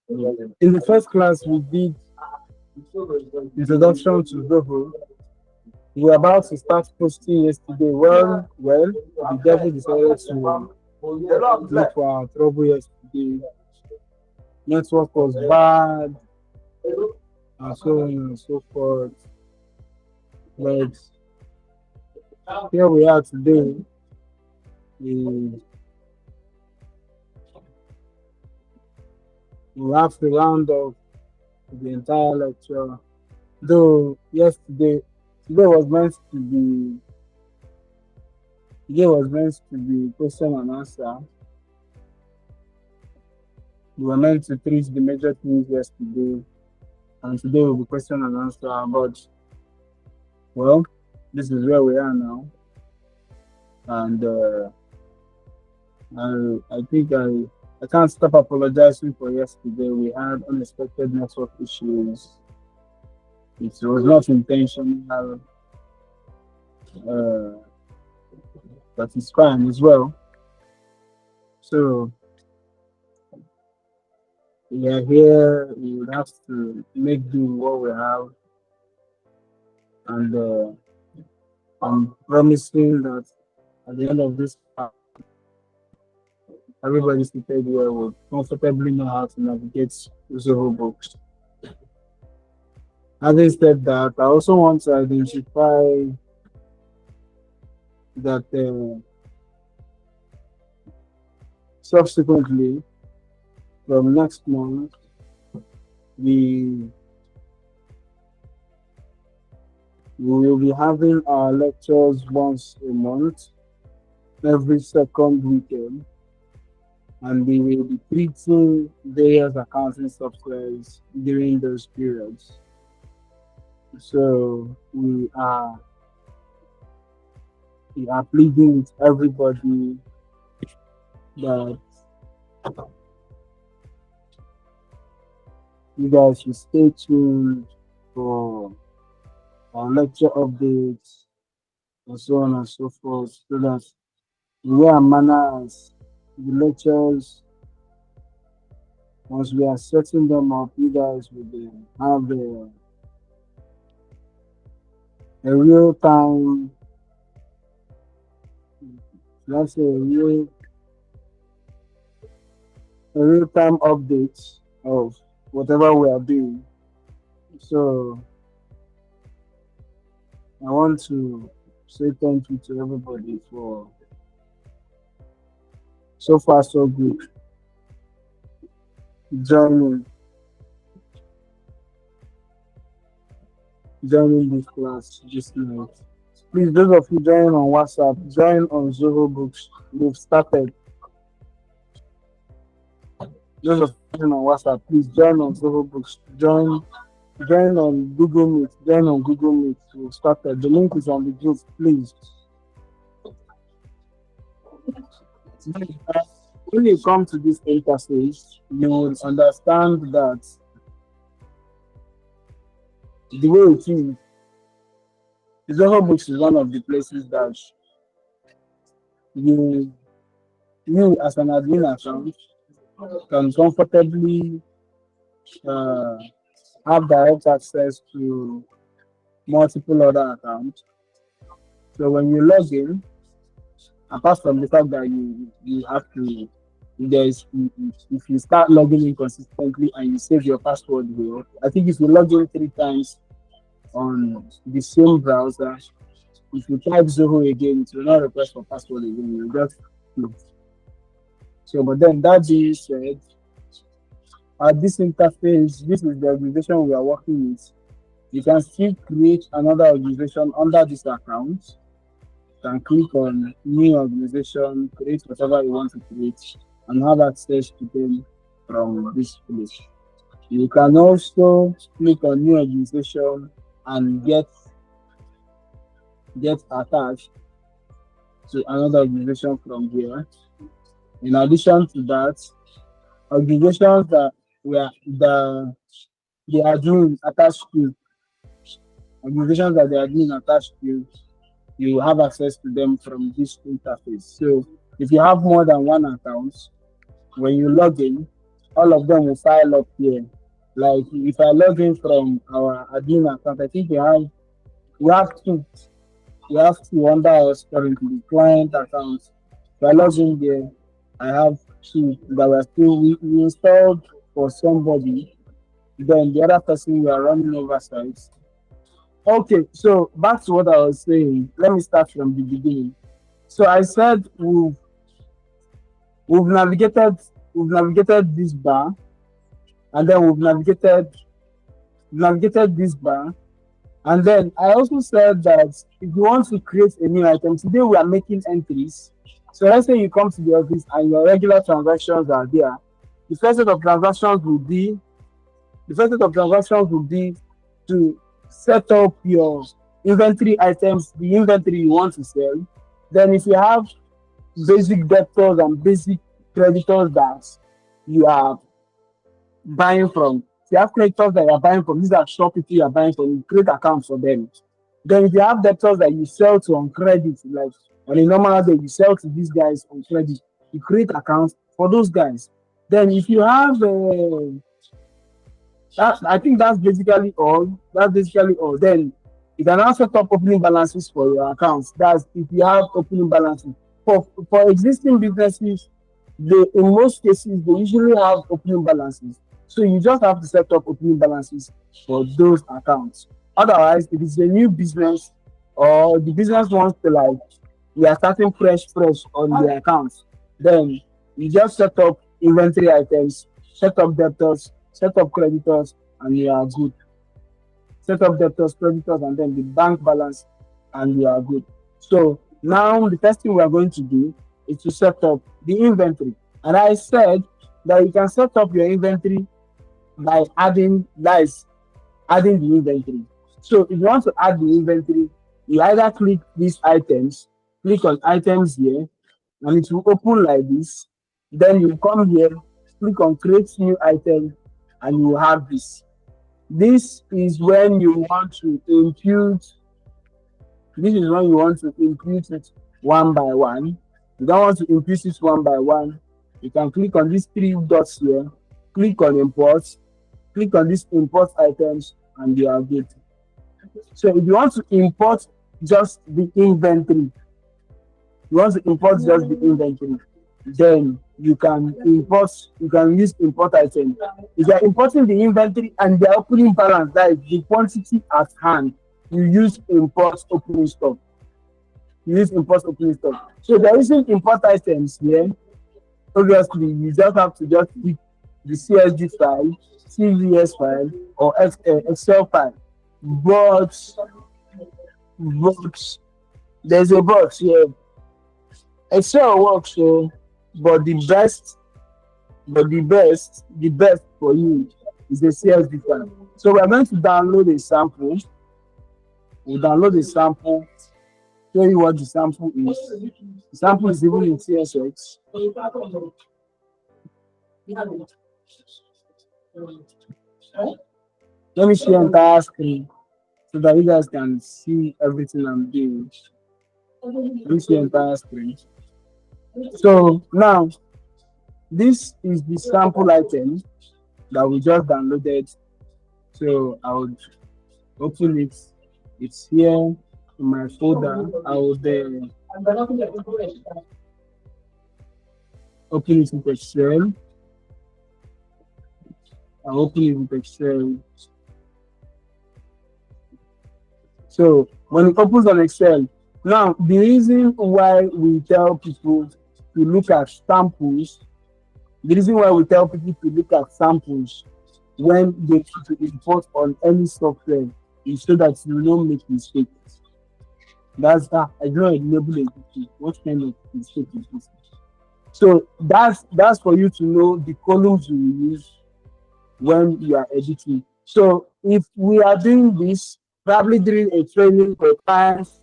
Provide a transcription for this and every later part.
In the first class, we did introduction to Zoho. We were about to start posting yesterday. The devil decided to look for our trouble yesterday. Network was bad, and so on and so forth. But here we are today. We, we have to round off the entire lecture. Though today was meant to be today was meant to be question and answer. We were meant to treat the major things yesterday, and today will be question and answer. But well, this is where we are now, and I think I can't stop apologizing for yesterday. We had unexpected network issues. It was not intentional, uh, but it's fine as well. So we are here. We would have to make do what we have, and I'm promising that at the end of this, everybody seated here will comfortably know how to navigate Zoho books. Having said that, I also want to identify that subsequently, from next month, we will be having our lectures once a month, every second weekend, and we will be treating various accounting softwares during those periods. So we are pleading with everybody that you guys should stay tuned for our lecture updates and so on and so forth, so that in way and manner as the lectures, once we are setting them up, you guys will have a real time, let's say a real time update of whatever we are doing. So I want to say thank you to everybody for so far so good joining this class this night. Please, those of you joining on WhatsApp, join on Zoho Books. We've started. Those of you joining on WhatsApp, please join on Zoho Books. Join on Google Meet. Join on Google Meet. We've started. The link is on the group, please. When you come to this interface, you will understand that the way it is, Zoho Books is one of the places that you as an admin account can comfortably have direct access to multiple other accounts. So when you log in, apart from the fact that you have to, if you start logging in consistently and you save your password here, I think if you log in 3 times on the same browser, if you type Zoho again, it will not request for password again. You just close. So, but then that being said, at this interface, this is the organization we are working with. You can still create another organization under this account. You can click on new organization, create whatever you want to create, and have access to them from this place. You can also click on new organization and get attached to another organization from here. In addition to that, organizations that were the admin attached to, organizations that the admin attached to, you have access to them from this interface. So if you have more than one account, when you log in, all of them will file up here. Like if I log in from our admin account, I think we have two. We have two under us currently, client accounts. If I log in there, I have two that were still we installed for somebody. Then the other person we are running oversight. Okay, so back to what I was saying. Let me start from the beginning. So I said we've navigated we've navigated this bar, and then we've navigated this bar, and then I also said that if you want to create a new item, today we are making entries. So let's say you come to the office and your regular transactions are there. The first set of transactions will be the first set of transactions will be to set up your inventory items, the inventory you want to sell. Then if you have basic debtors and basic creditors that you are buying from, if you have creditors that you are buying from, these are shop people you are buying from, you create accounts for them. Then if you have debtors that you sell to on credit, like on a normal day, you sell to these guys on credit, you create accounts for those guys. Then if you have that, I think that's basically all. That's basically all. Then you can now set up opening balances for your accounts. That's if you have opening balances. For existing businesses, they in most cases they usually have opening balances. So you just have to set up opening balances for those accounts. Otherwise, if it's a new business or the business wants to like we are starting fresh on the accounts, then you just set up inventory items, set up debtors, set up creditors, and you are good. Set up debtors, creditors, and then the bank balance, and you are good. So now the first thing we are going to do is to set up the inventory. And I said that you can set up your inventory by adding the inventory. So if you want to add the inventory, you either click these items, click on items here, and it will open like this. Then you come here, click on create new item, and you have this. This is when you want to impute. This is when you want to impute it one by one. You don't want to impute it one by one. You can click on these three dots here, click on import, click on these import items, and you are good. So if you want to import just the inventory, you want to import just the inventory, then you can use import item. If you are importing the inventory and the opening balance, that is the quantity at hand, you use import opening stock. You use import opening stock. So there isn't import items here. Obviously, you just have to just pick the CSV file, CVS file, or Excel file. But there's a but here. Excel works, so but the best for you is the CSV file. So we're going to download a sample. We'll download a sample, show you what the sample is. The sample is even in CSX. Let me share entire screen so that you guys can see everything I'm doing. Let me share entire screen. So now this is the sample item that we just downloaded. So I would open it. It's here in my folder. I would open it with Excel. I'll open it with Excel. So when it opens on Excel, now the reason why we tell people to look at samples, the reason why we tell people to look at samples when they need to import on any software is so that you don't make mistakes. That's that. I don't enable a mistake. What kind of mistake is this? So that's for you to know the columns you will use when you are editing. So if we are doing this, probably during a training for clients,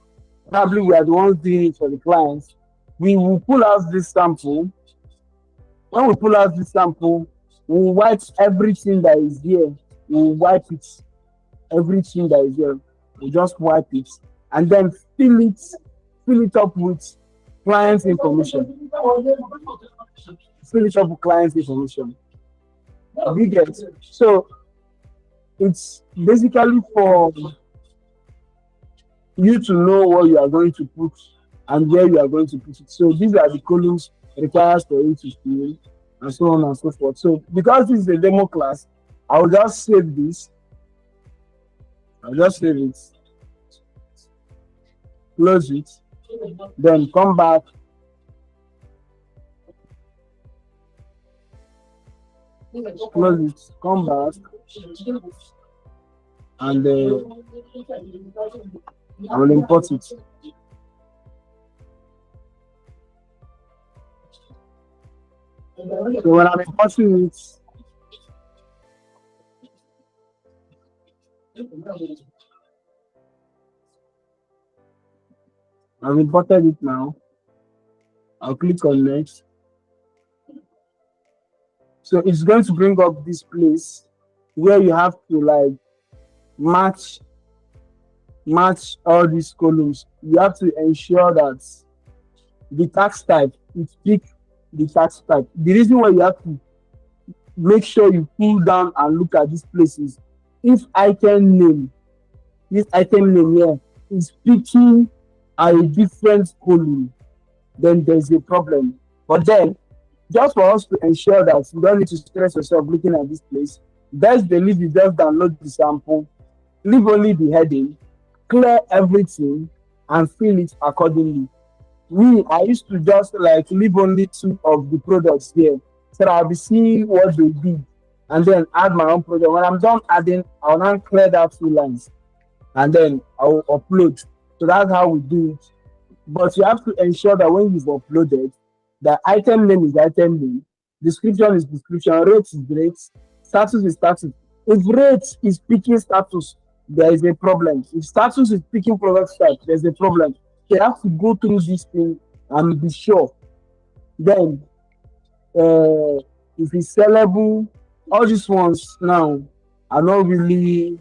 probably we are the ones doing it for the clients, we will pull out this sample. When we pull out this sample, we wipe everything that is here. We wipe it. Everything that is here. We just wipe it and then fill it up with client information. Fill it up with client information. You get. So it's basically for you to know what you are going to put and where you are going to put it. So these are the columns required for you to fill and so on and so forth. So because this is a demo class, I will just save this. I'll just save it, close it, then come back. Close it, come back, and I will import it. So when I'm importing it, I've imported it now. I'll click on next. So it's going to bring up this place where you have to like match all these columns. You have to ensure that the tax type, it pick the tax type. The reason why you have to make sure you pull down and look at these places, if item name, this item name here is picking a different column, then there's a problem. But then, just for us to ensure that you don't need to stress yourself looking at this place, best believe you just download the sample, leave only the heading, clear everything, and fill it accordingly. I used to just like leave only two of the products here. So I'll be seeing what they did and then add my own product. When I'm done adding, I'll now clear that two lines and then I'll upload. So that's how we do it. But you have to ensure that when you've uploaded, the item name is item name, description is description, rate is rate, status is status. If rate is picking status, there is a problem. If status is picking product type, there's a problem. You have to go through this thing and be sure. Then, if it's sellable, all these ones now are not really,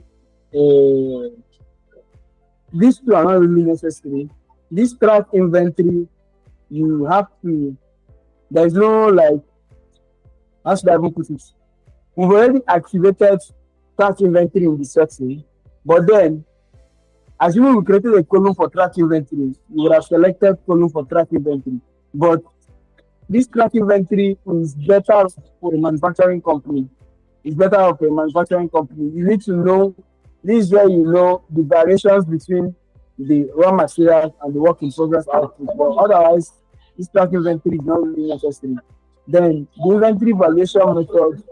these two are not really necessary. This track inventory, you have to, there's no like, how should I even put it? We've already activated track inventory in the setting, but then, assuming we created a column for track inventory, we would have selected column for track inventory. But this track inventory is better for a manufacturing company. It's better for a manufacturing company. You need to know, this is where you know the variations between the raw materials and the work in progress output. But otherwise, this track inventory is not really necessary. Then the inventory valuation method,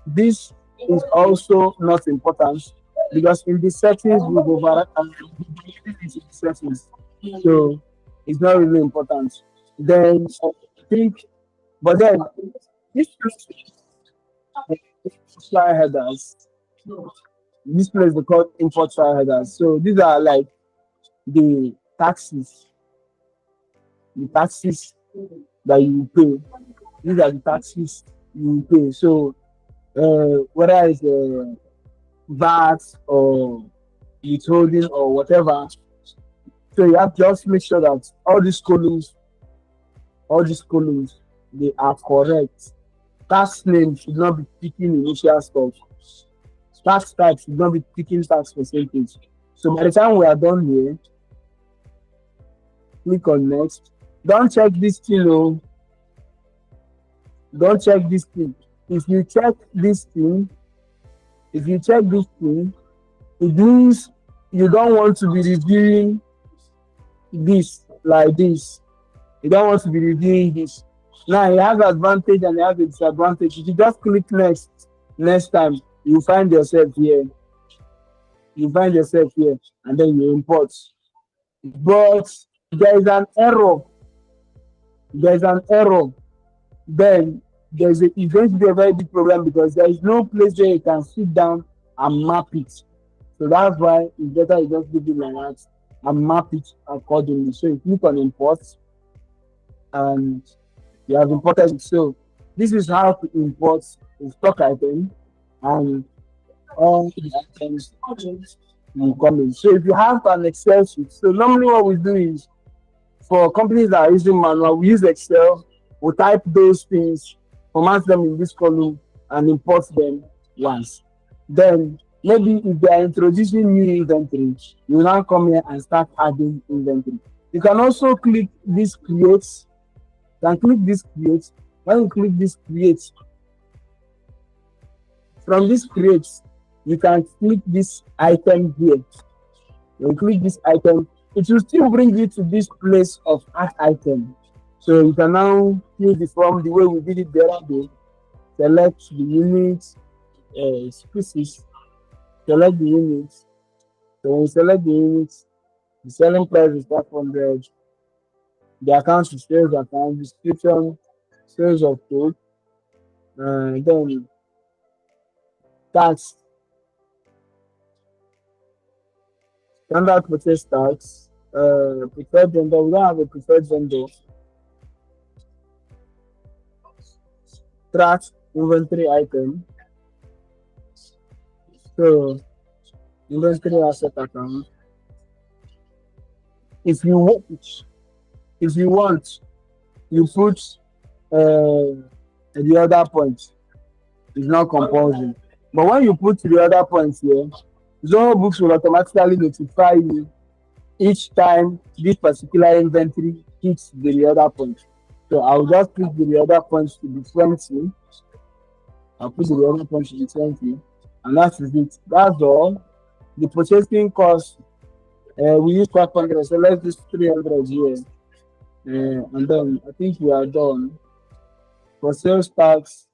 this is also not important because in the settings we go into the settings, so it's not really important. Then I think, but then this file headers, this place they call import file headers. So these are like the taxes that you pay. These are the taxes you pay. So whether it's VAT or withholding or whatever, so you have to just make sure that all these columns, they are correct. Tax name should not be picking initial stock. Tax type should not be picking tax percentage. So by the time we are done here, click on next. Don't check this thing, oh. Don't check this thing. If you check this thing, it means you don't want to be reviewing this like this. You don't want to be reviewing this. Now it has advantage and it has a disadvantage. If you just click next time, you find yourself here. And then you import. But there is an error. Then it's going to be a very big problem because there is no place where you can sit down and map it. So that's why it's better you just give it like that and map it accordingly. So you click on import and you have imported it. So this is how to import a stock item and all the items will come in. So if you have an Excel sheet, so normally what we do is for companies that are using manual, we use Excel, we type those things, format them in this column, and import them once. Then maybe if they are introducing new inventory, you now come here and start adding inventory. You can also click this create. You can click this create. When you click this create, from this create, you can click this item here. When you click this item, it will still bring you to this place of add item. So you can now fill the form the way we did it the other day. Select the unit, species, select the unit. So when you select the unit, the selling price is 500. The account is sales account, description, sales of code, then tax, standard purchase tax, preferred vendor. We don't have a preferred vendor. Track inventory item. So inventory asset account. If you want, you put the other point. It's not compulsory. But when you put the other points here, Zoho Books will automatically notify you each time this particular inventory hits the other point. So I'll just put the other points to be 20. I'll put the other points to be 20. And that's it. That's all. The purchasing cost, we use 500. So let's do 300 here. And then I think we are done. For sales tax,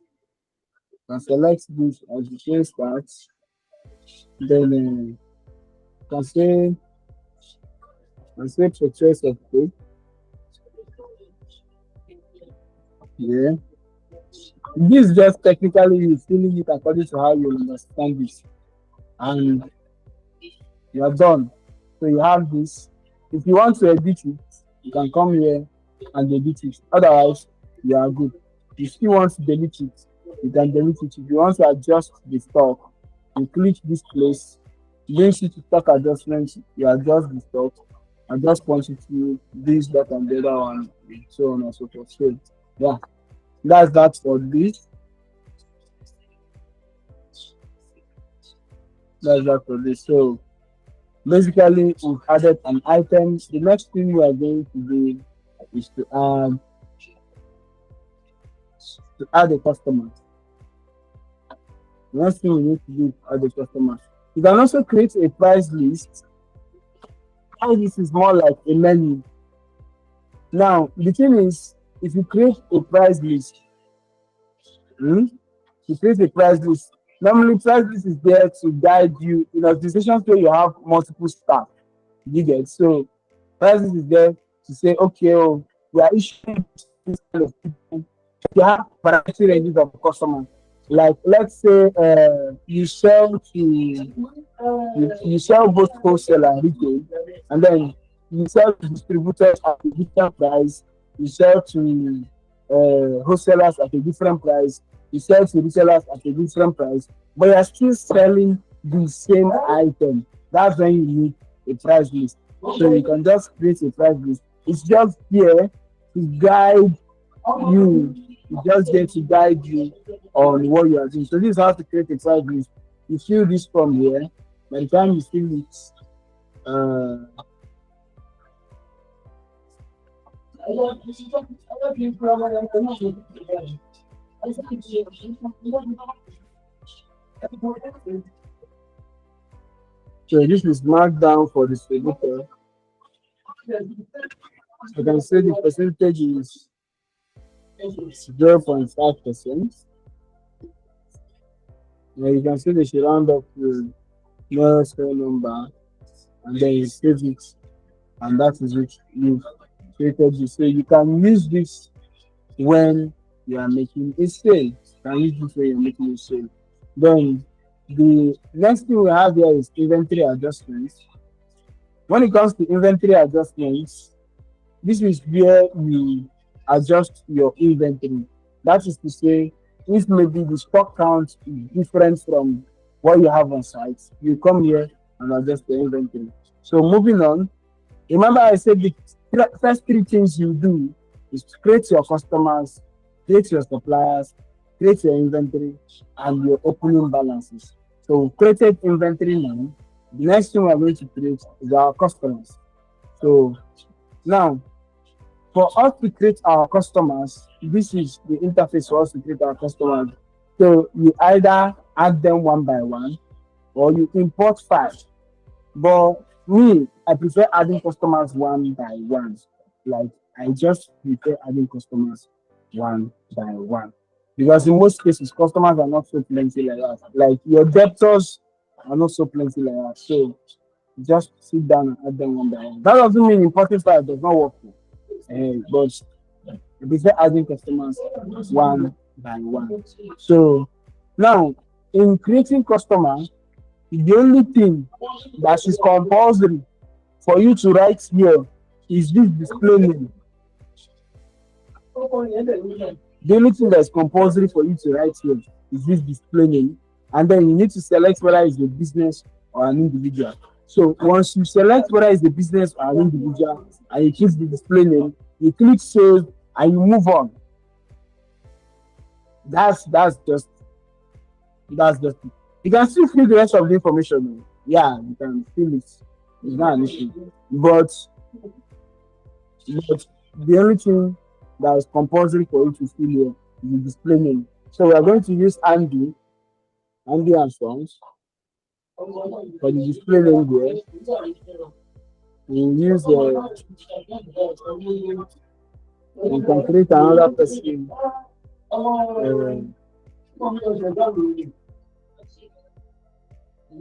can select this as the sales tax. Then can say purchase of goods. Yeah. This is just technically you filling it according to how you understand this. And you are done. So you have this. If you want to edit it, you can come here and edit it. Otherwise, you are good. If you still want to delete it, you can delete it. If you want to adjust the stock, you click this place, brings you to stock adjustments, you adjust the stock, adjust quantity, this, that, and the other one, and so on and so forth. So, yeah, that's that for this. That's that for this. So, basically, we've added an item. The next thing we are going to do is to add a customer. The next thing we need to do is add a customer. You can also create a price list. Price list is more like a menu. Now, the thing is, if you create a price list, you create a price list. Normally, price list is there to guide you in organizations where you have multiple staff. You get so price list is there to say, okay, oh, we are issuing this kind of people. You have variety ranges of customers. Like let's say you sell to you sell both wholesale and retail, and then you sell to distributors at a different price. You sell to wholesalers at a different price. You sell to retailers at a different price, but you are still selling the same item. That's when you need a price list. So you can just create a price list. It's just here to guide you. It's just there to guide you on what you are doing. So this is how to create a price list. You fill this from here. By the time you fill it, so this is marked down for distributor. You can say the percentage is 0.5%. You can see they should round up to nearest whole number, and then you save it, and that is it. You've created this. So you can use this when you are making a sale. You can use this when you're making a sale. Then the next thing we have here is inventory adjustments. When it comes to inventory adjustments, this is where you adjust your inventory. That is to say, if maybe the stock count is different from what you have on site, you come here and adjust the inventory. So moving on, remember I said the first three things you do is to create your customers, create your suppliers, create your inventory and your opening balances. So we've created inventory now. The next thing we're going to create is our customers. So now, for us to create our customers, this is the interface for us to create our customers. So you either add them one by one or you import files. But me, I prefer adding customers one by one. Like I just prefer adding customers one by one. Because in most cases, customers are not so plenty like that. Like your debtors are not so plenty like that. So just sit down and add them one by one. That doesn't mean importing files does not work. But I prefer adding customers one by one. So now in creating customers, the only thing that is compulsory for you to write here is this display name. The only thing that's compulsory for you to write here is this display name, and then you need to select whether it's a business or an individual. So once you select whether it's a business or an individual and you choose the display name, you click save and you move on. That's just it. You can still fill the rest of the information. Yeah, you can fill it. It's not an issue. But the only thing that is compulsory for you to fill here is the display name. So we are going to use Andy and Sons for the display name here. We use we can create another person.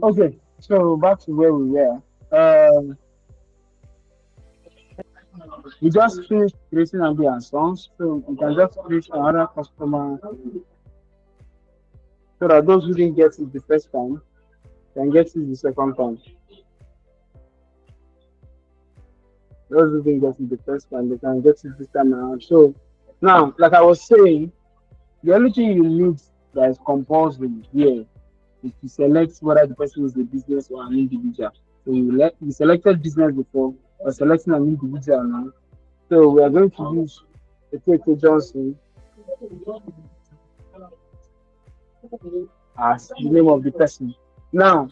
Okay, so back to where we were. We just finished creating Andy and Sons, so we can just create another customer so that those who didn't get it the first time can get it the second time. Those who didn't get it the first time, they can get it this time around. So now, like I was saying, the only thing you need that is compulsory here is to select whether the person is a business or an individual. So you selected business before, or selecting an individual now. So we are going to use Ekeke Johnson as the name of the person. Now,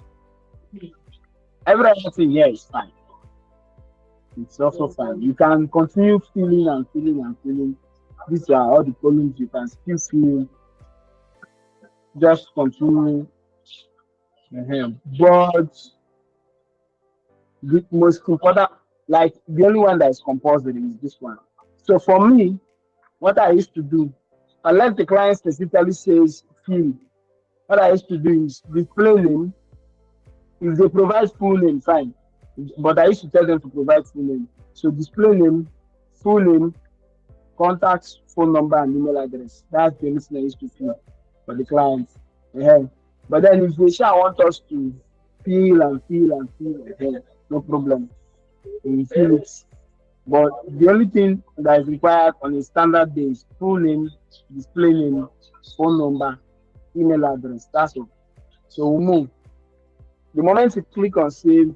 everything here is fine. It's also fine. You can continue filling and filling and filling. These are all the columns you can still fill. Just continue. But the most important, like the only one that is compulsory is this one. So for me, what I used to do, unless the client specifically says fill, what I used to do is display name. If they provide full name, fine. But I used to tell them to provide full name. So display name, full name, contact, phone number, and email address. That's the only thing I used to fill for the clients. But then if they want us to fill and fill and fill, no problem. We fill it. But the only thing that is required on a standard day is full name, display name, phone number, email address. That's all. So we move. The moment you click on save,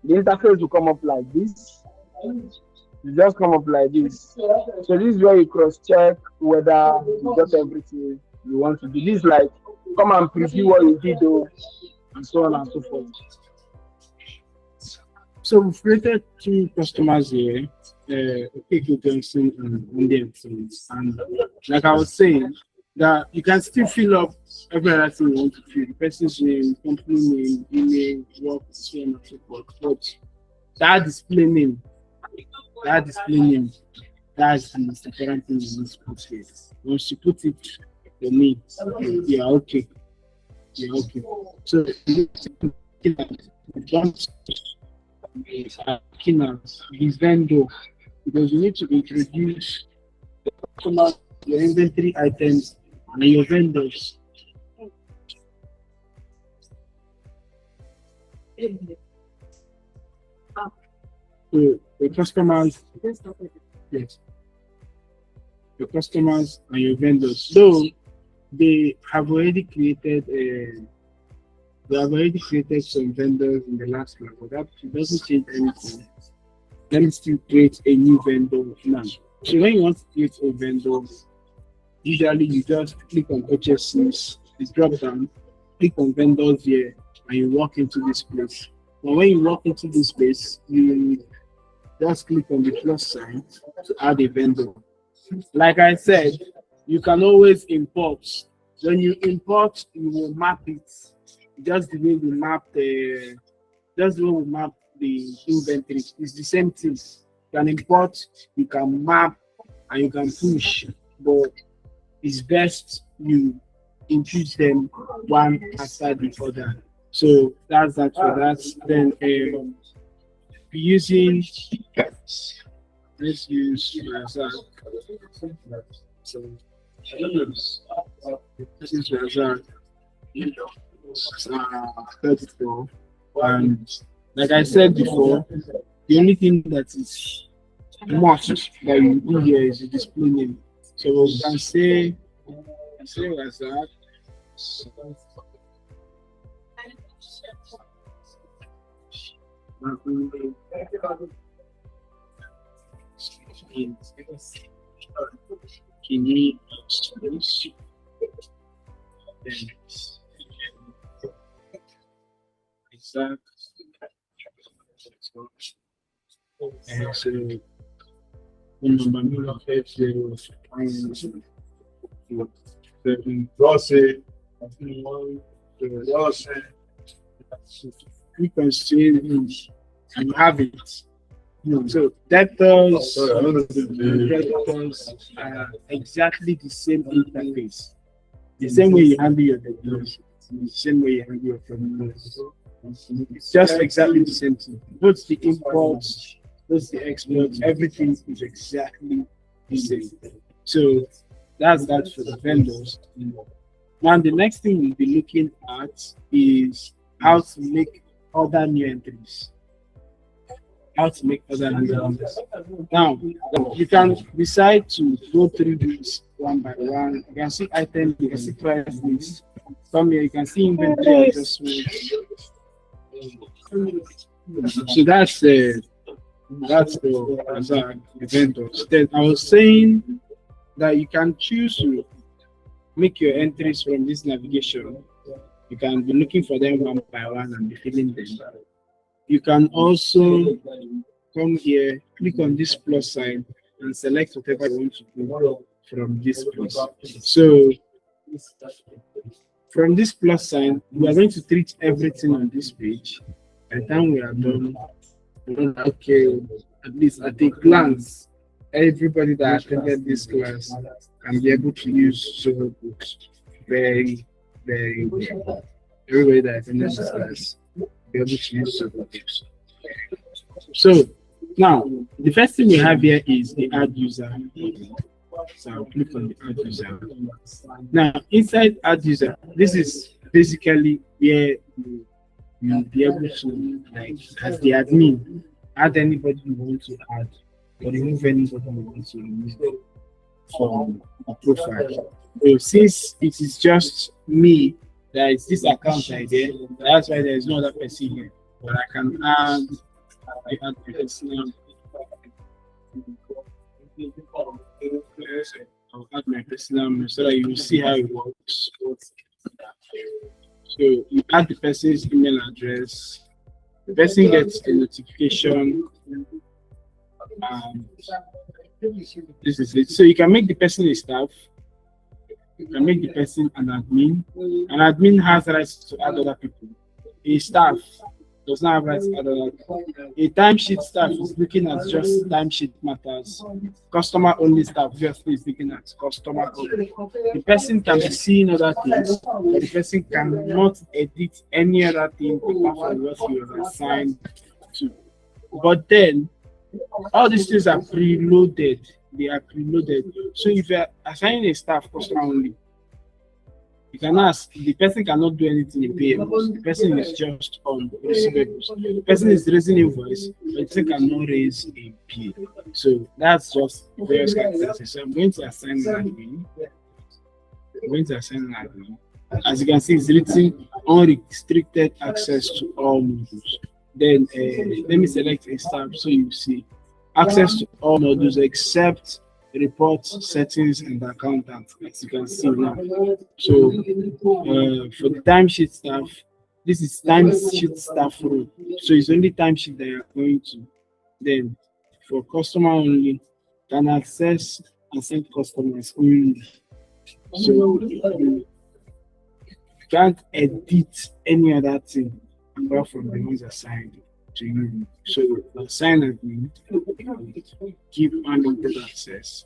the interface will come up like this. It just come up like this. So this is where you cross-check whether you got everything you want to do. This is like come and preview what you did, and so on and so forth. So we've created two customers here, Ekeke Johnson and Indian Friends. And like I was saying, that you can still fill up every other thing you want to fill. The person's name, company name, email, work, so on and so forth. But that display name, that's the most important thing you need to put here. Once you put it, your name, you are okay. You're okay. So the vendor, because you need to introduce the customer, your inventory items, and your vendors. So the customers, yes, your customers and your vendors. So they have already created some vendors in the last class, but that doesn't change anything. Let me still create a new vendor now. So when you want to create a vendor, Usually you just click on purchases, the drop down, click on vendors here, and you walk into this place. But when you walk into this place, you just click on the plus sign to add a vendor. Like I said, you can always import. When you import, you will map it. Just the way we map the inventory. It's the same thing. You can import, you can map, and you can push. But it's best you input them one after the other. So that's that for that. Then be using, let's use Razak. So this is Razak 34. And like I said before, the only thing that is must that you do here is the display name. So we can say Razak. Kini Isaac, and so number 50 you can see and you have it. So debtors and creditors are exactly the same interface. The same way you handle your debtors, the same way you handle your creditors. It's just exactly the same thing. Both the imports, both the exports, everything is exactly the same. So that's that for the vendors. Now the next thing we'll be looking at is how to make other new entries. How to make other new entries. Now you can decide to go through this one by one. You can see items, you can see price list. Come here, you can see inventory adjustments. So that's the vendors. Then I was saying that you can choose to make your entries from this navigation. You can be looking for them one by one and be filling them. You can also come here, click on this plus sign, and select whatever you want to do from this place. So from this plus sign, we are going to treat everything on this page. By the time we are done, okay, at least at a glance, everybody that attended this class can be able to use Zoho books very, very well. Everybody that attended this class will be able to use Zoho books. So now, the first thing we have here is the add user. So I'll click on the add user. Now, inside add user, this is basically where you'll be able to, like, as the admin, add anybody you want to add or remove anybody you want to remove from a profile. So since it is just me, there is this account idea, that's why there is no other person here. But I can add the personal. I'll add my personal name so that you will see how it works. So you add the person's email address, the person gets a notification. This is it. So you can make the person a staff, you can make the person an admin. An admin has rights to add other people. A staff does not have rights to add other people. A timesheet staff is looking at just timesheet matters. Customer only staff just is looking at customer only. The person can be seeing other things, but the person cannot edit any other thing apart from what he was assigned to. But then all these things are preloaded. They are preloaded. So if you are assigning a staff customer only, you can ask, the person cannot do anything in payables. The person is just on receivables. The person is raising invoice, but the person cannot raise a P. So that's just various characteristics. So I'm going to assign an admin. I'm going to assign an admin. As you can see, it's written unrestricted access to all modules. Then let me select a staff so you see access to all modules except report settings and accountant, as you can see now. So for the timesheet staff, this is timesheet staff role. So it's only timesheet that you're going to. Then for customer only, can access and send customers only. So you can't edit any other thing apart from the ones assigned to you. So assign admin, give unlimited access.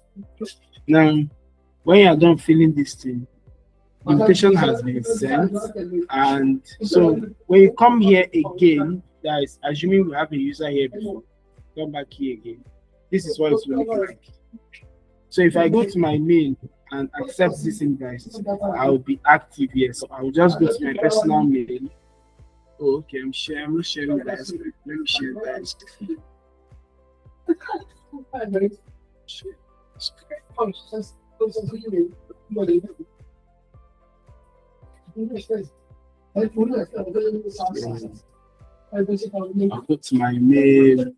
Now, when you are done filling this thing, the invitation has been sent, and so when you come here again, guys, assuming we have a user here before, come back here again. This is what it will look like. So if I go to my mail and accept this invite, I will be active here. So I will just go to my personal mail. Oh, okay, I'm not sharing that screen. Let me share that screen. I'll go to my mail and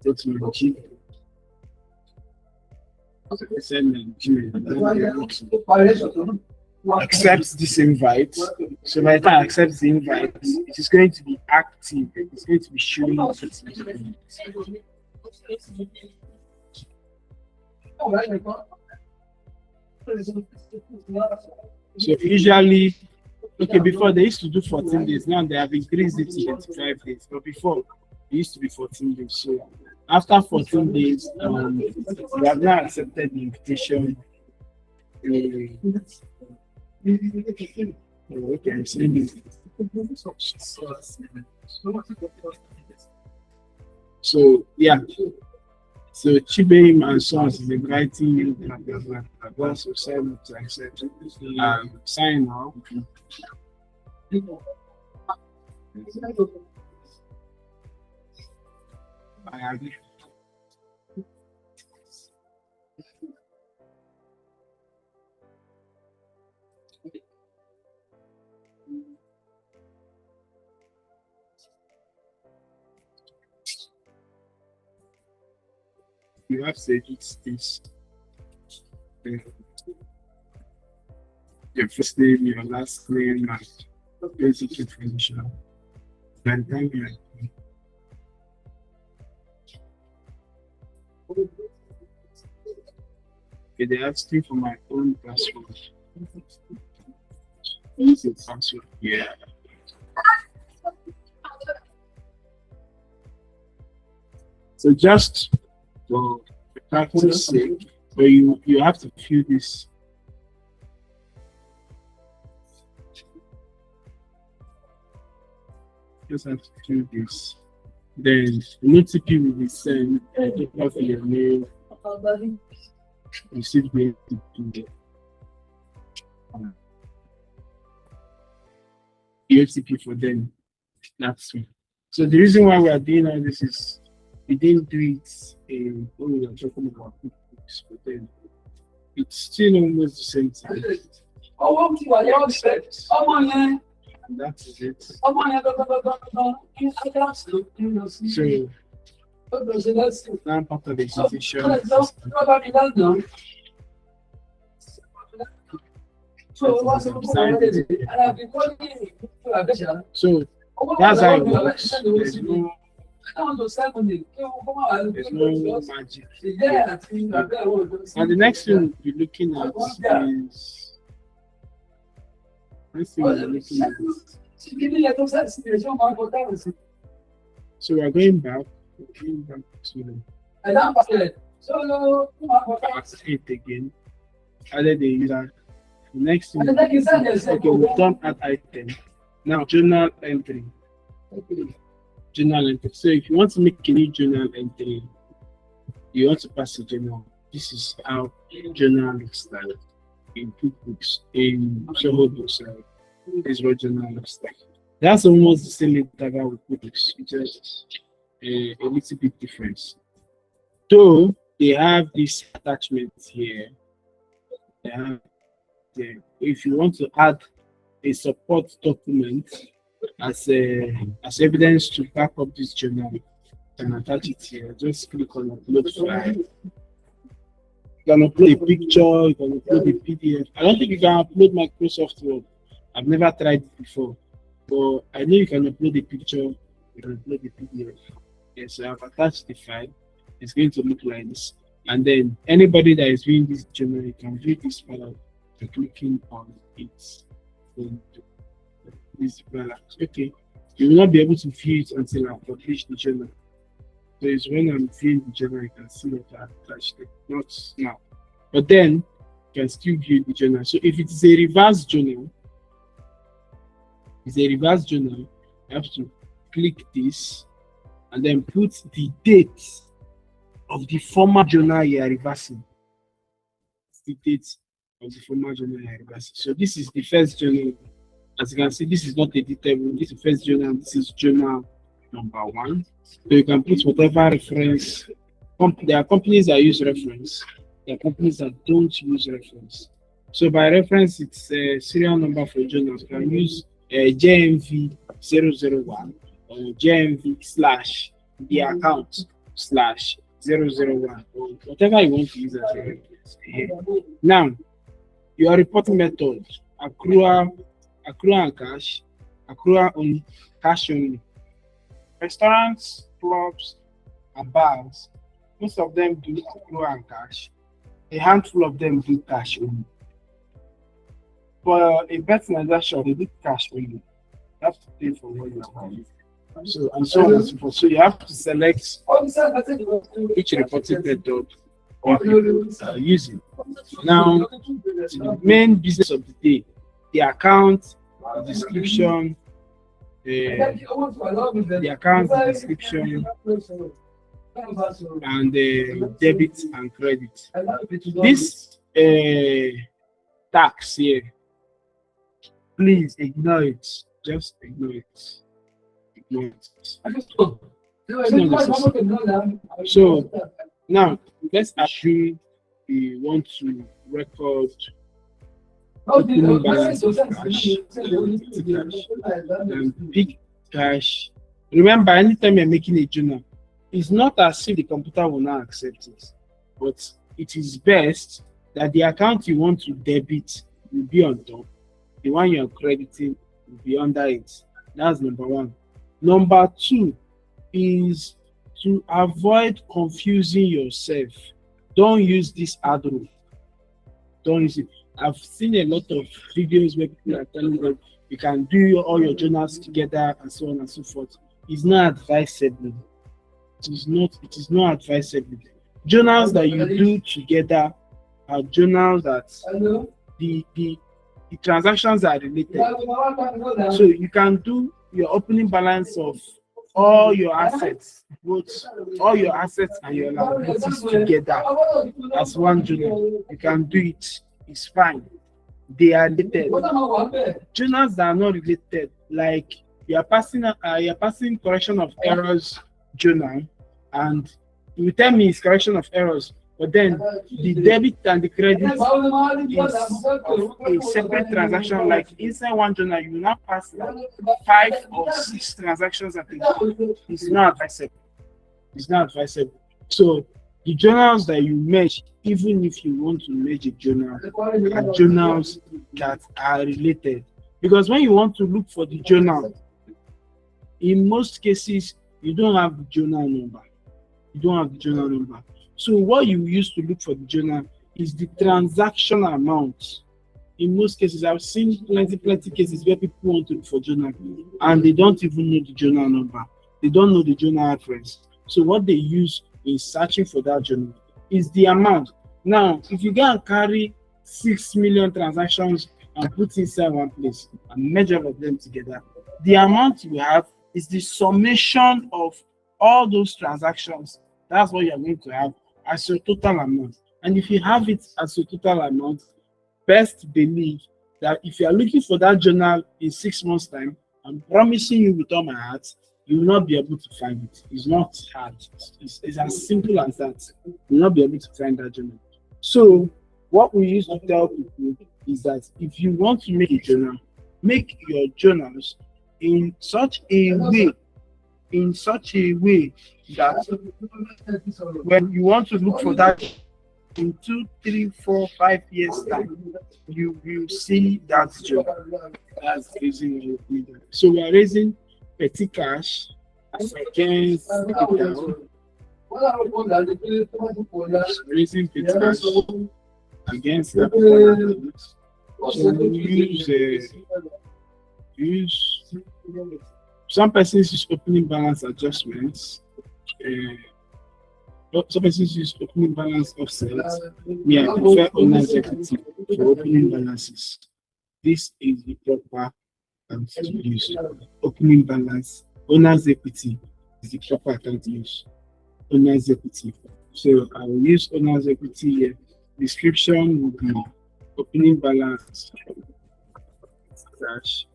go to my Gmail. Send me Gmail. Accepts this invite. So by the time I accept the invite, it is going to be active. It's going to be showing up. So usually, okay, before they used to do 14 days, now they have increased it to 25 days. But before, it used to be 14 days. So after 14 days, we have now accepted the invitation. Okay, I'm saying this. So yeah. So Chibeim and Sons is inviting you to sign up to accept sign up. I agree. You have to edit this. Your first name, your last name, and basic information. And then you okay, they asked me for my own password. Password, yeah. So just for practice sake, but you have to fill this. Just have to fill this. Then an OTP will be sent. Take off your name. Receive the OTP. The OTP for them. That's it. So the reason why we are doing all this is we didn't do it when we were talking about books, but then it's still almost the same thing. And that is it. So now part of the decision. So that's how it works. There's no magic. And the next thing we'll be looking at is so we're going back to part 8 again. Added the user. The next thing okay, we've done add item. Now journal entry. Journal entry. So if you want to make a new journal entry, you want to pass a journal. This is how journal looks like in QuickBooks, in Zoho books. This is what journal looks like. That's almost the same interval with QuickBooks, just a little bit different. Though they have this attachment here, they have there. If you want to add a support document as evidence to back up this journal, you can attach it here. Just click on upload file. You can upload a picture, you can upload a PDF. I don't think you can upload Microsoft Word. I've never tried it before, but I know you can upload a picture, you can upload a PDF. Yes, so I've attached the file. It's going to look like this. And then anybody that is viewing this journal, you can view this file by clicking on it. This file. Okay, you will not be able to view it until I publish the journal. So it's when I'm viewing the journal, you can see what I attached it. Not now. But then you can still view the journal. So if it is a reverse journal, you have to click this and then put the date of the former journal you are reversing. It's the date of the former journal you are reversing. So this is the first journal. As you can see, this is not editable. This is the first journal. This is journal number 1. So you can put whatever reference. There are companies that use reference. There are companies that don't use reference. So by reference, it's a serial number for journals. You can use JMV 001 or JMV / the account / 001 or whatever you want to use as a reference. Now, your reporting method: accrual and cash, accrual only, cash only. Restaurants, clubs, and bars, most of them do accrual and cash. A handful of them do cash only. For a bet transaction, they do cash only. You have to pay for what you are buying. So and so on and so forth. So you have to select which reporting method you are using. Now, the main business of the day: the account, the description, the account, the description, and the debit and credit. This tax here, please ignore it. Just ignore it. Ignore it. It's not necessary. So now let's assume we want to record opening balance of cash and big cash. Remember, anytime you're making a journal, it's not as if the computer will not accept it, but it is best that the account you want to debit will be on top. The one you're crediting will be under it. That's number 1. Number 2 is to avoid confusing yourself. Don't use this arrow. Don't use it. I've seen a lot of videos where people are telling them you can do all your journals together and so on and so forth. It's not advisable. It is not advisable. Journals that you do together are journals that the transactions are related. So you can do your opening balance of all your assets, both all your assets and your liabilities together as one journal. You can do it. It's fine. They are related. Journals that are not related, like you're passing correction of errors journal, and you tell me it's correction of errors, but then the debit and the credit is a separate transaction. Like inside one journal, you will now pass like 5 or 6 transactions at a time. It's not advisable. It's not advisable. So the journals that you merge, even if you want to merge a journal, are journals that are related. Because when you want to look for the journal, in most cases, you don't have the journal number. You don't have the journal number. So what you use to look for the journal is the transaction amount. In most cases, I've seen plenty cases where people want to look for journal and they don't even know the journal number. They don't know the journal address. So what they use in searching for that journal is the amount. Now, if you go and carry 6 million transactions and put inside one place and merge all of them together, the amount you have is the summation of all those transactions. That's what you're going to have as your total amount. And if you have it as your total amount, best believe that if you are looking for that journal in 6 months' time, I'm promising you with all my heart, you will not be able to find it. It's not hard. It's as simple as that. You will not be able to find that journal. So what we used to tell people is that if you want to make a journal, make your journals in such a way, that when you want to look for that in 2, 3, 4, 5 years time, you will see that journal. That's the reason why we do that. So we are raising petty cash against capital, raising petty cash against capital. So we use some persons use opening balance adjustments. Some persons use opening balance offsets. Me, I prefer owner's equity for opening balances. This is the proper account to use. Opening balance, owner's equity is the proper account to use. Owner's equity. So I will use owner's equity here. Description will be opening balance cash,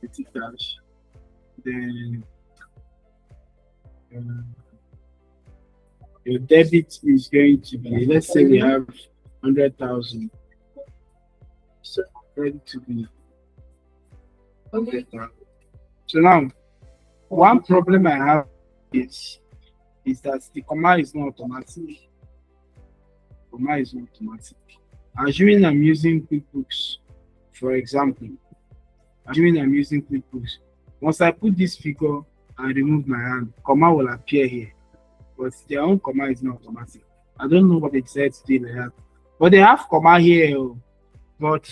petty cash, then your debit is going to be, let's say we have 100,000, so credit to be 100,000. So now, one problem I have is that the comma is not automatic. Comma is not automatic. Assuming I'm using QuickBooks, for example, once I put this figure and remove my hand, comma will appear here, but their own comma is not automatic. I don't know what they decided to do like that, but they have comma here. But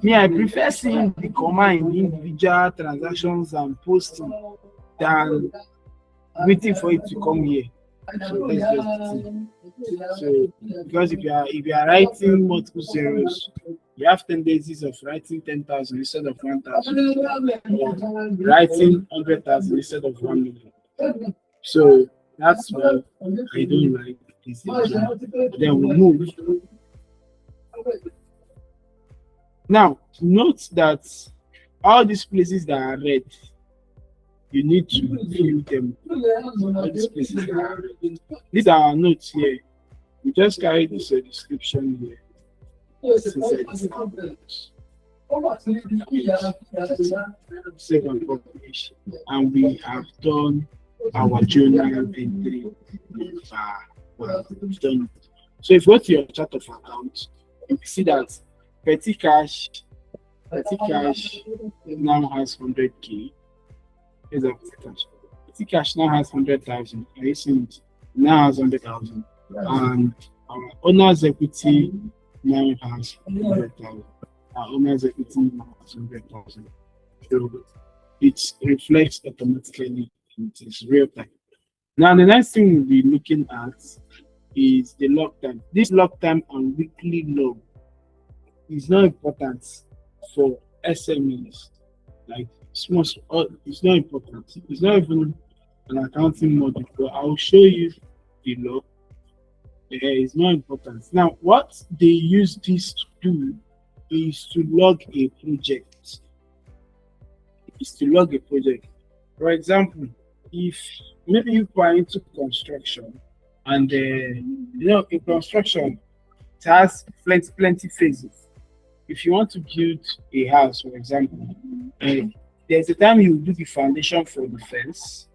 me, I prefer seeing the comma in individual transactions and posting than waiting for it to come here. So let's just see. So because if you are writing multiple zeros, you have tendencies of writing 10,000 instead of 1,000, writing 100,000 instead of 1 million. So that's why I don't like this. Then we move. Now note that all these places that are red, you need to fill them. All these places that are red. These are our notes here. We just carry this description here. Save and publish, and we have done our journal entry. We've done. So if you go to your chart of accounts, you can see that petty cash now has 100K. Here's our petty cash. Petty cash now has 100,000. Are you seeing it? Now has 100,000, and our owner's equity now has 100,000. Our owner's equity now has 100,000. So it reflects automatically. It is real time. Now the next thing we'll be looking at is the log time. This log time and weekly log is not important for SMEs. Like small, it's not important. It's not even an accounting module, but I'll show you the log. It's not important. Now, what they use this to do is to log a project. For example, if maybe you are into construction, and in construction it has plenty phases. If you want to build a house, for example, there's a time you do the foundation for the fence,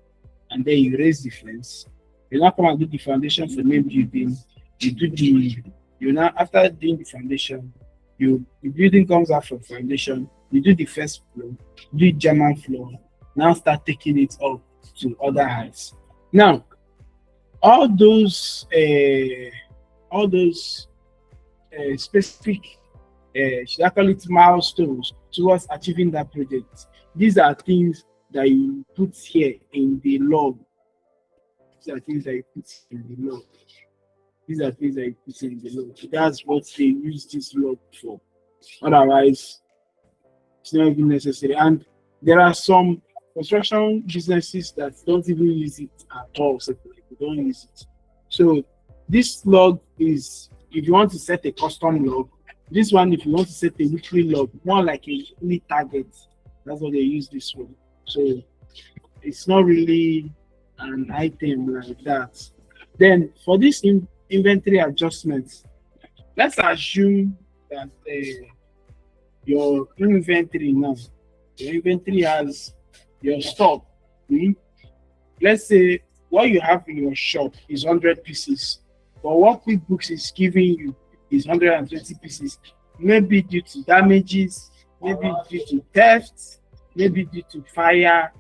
and then you raise the fence. You now come and do the foundation for main building. You now, after doing the foundation, the building comes out from foundation. You do the first floor, do the German floor. Now start taking it up to other heights. Now, all those specific, should I call it milestones towards achieving that project? These are things that you put here in the log. These are things that you put in the log. That's what they use this log for. Otherwise, it's not even necessary. And there are some construction businesses that don't even use it at all. So they don't use it. So this log is, if you want to set a custom log, this one, if you want to set a weekly log, more like a weekly target, that's what they use this for. So it's not really an item like that. Then for this inventory adjustments. Let's assume that your inventory now, your inventory has your stock. Let's say what you have in your shop is 100 pieces, but what QuickBooks is giving you is 120 pieces. Maybe due to damages, maybe due to theft, maybe due to fire.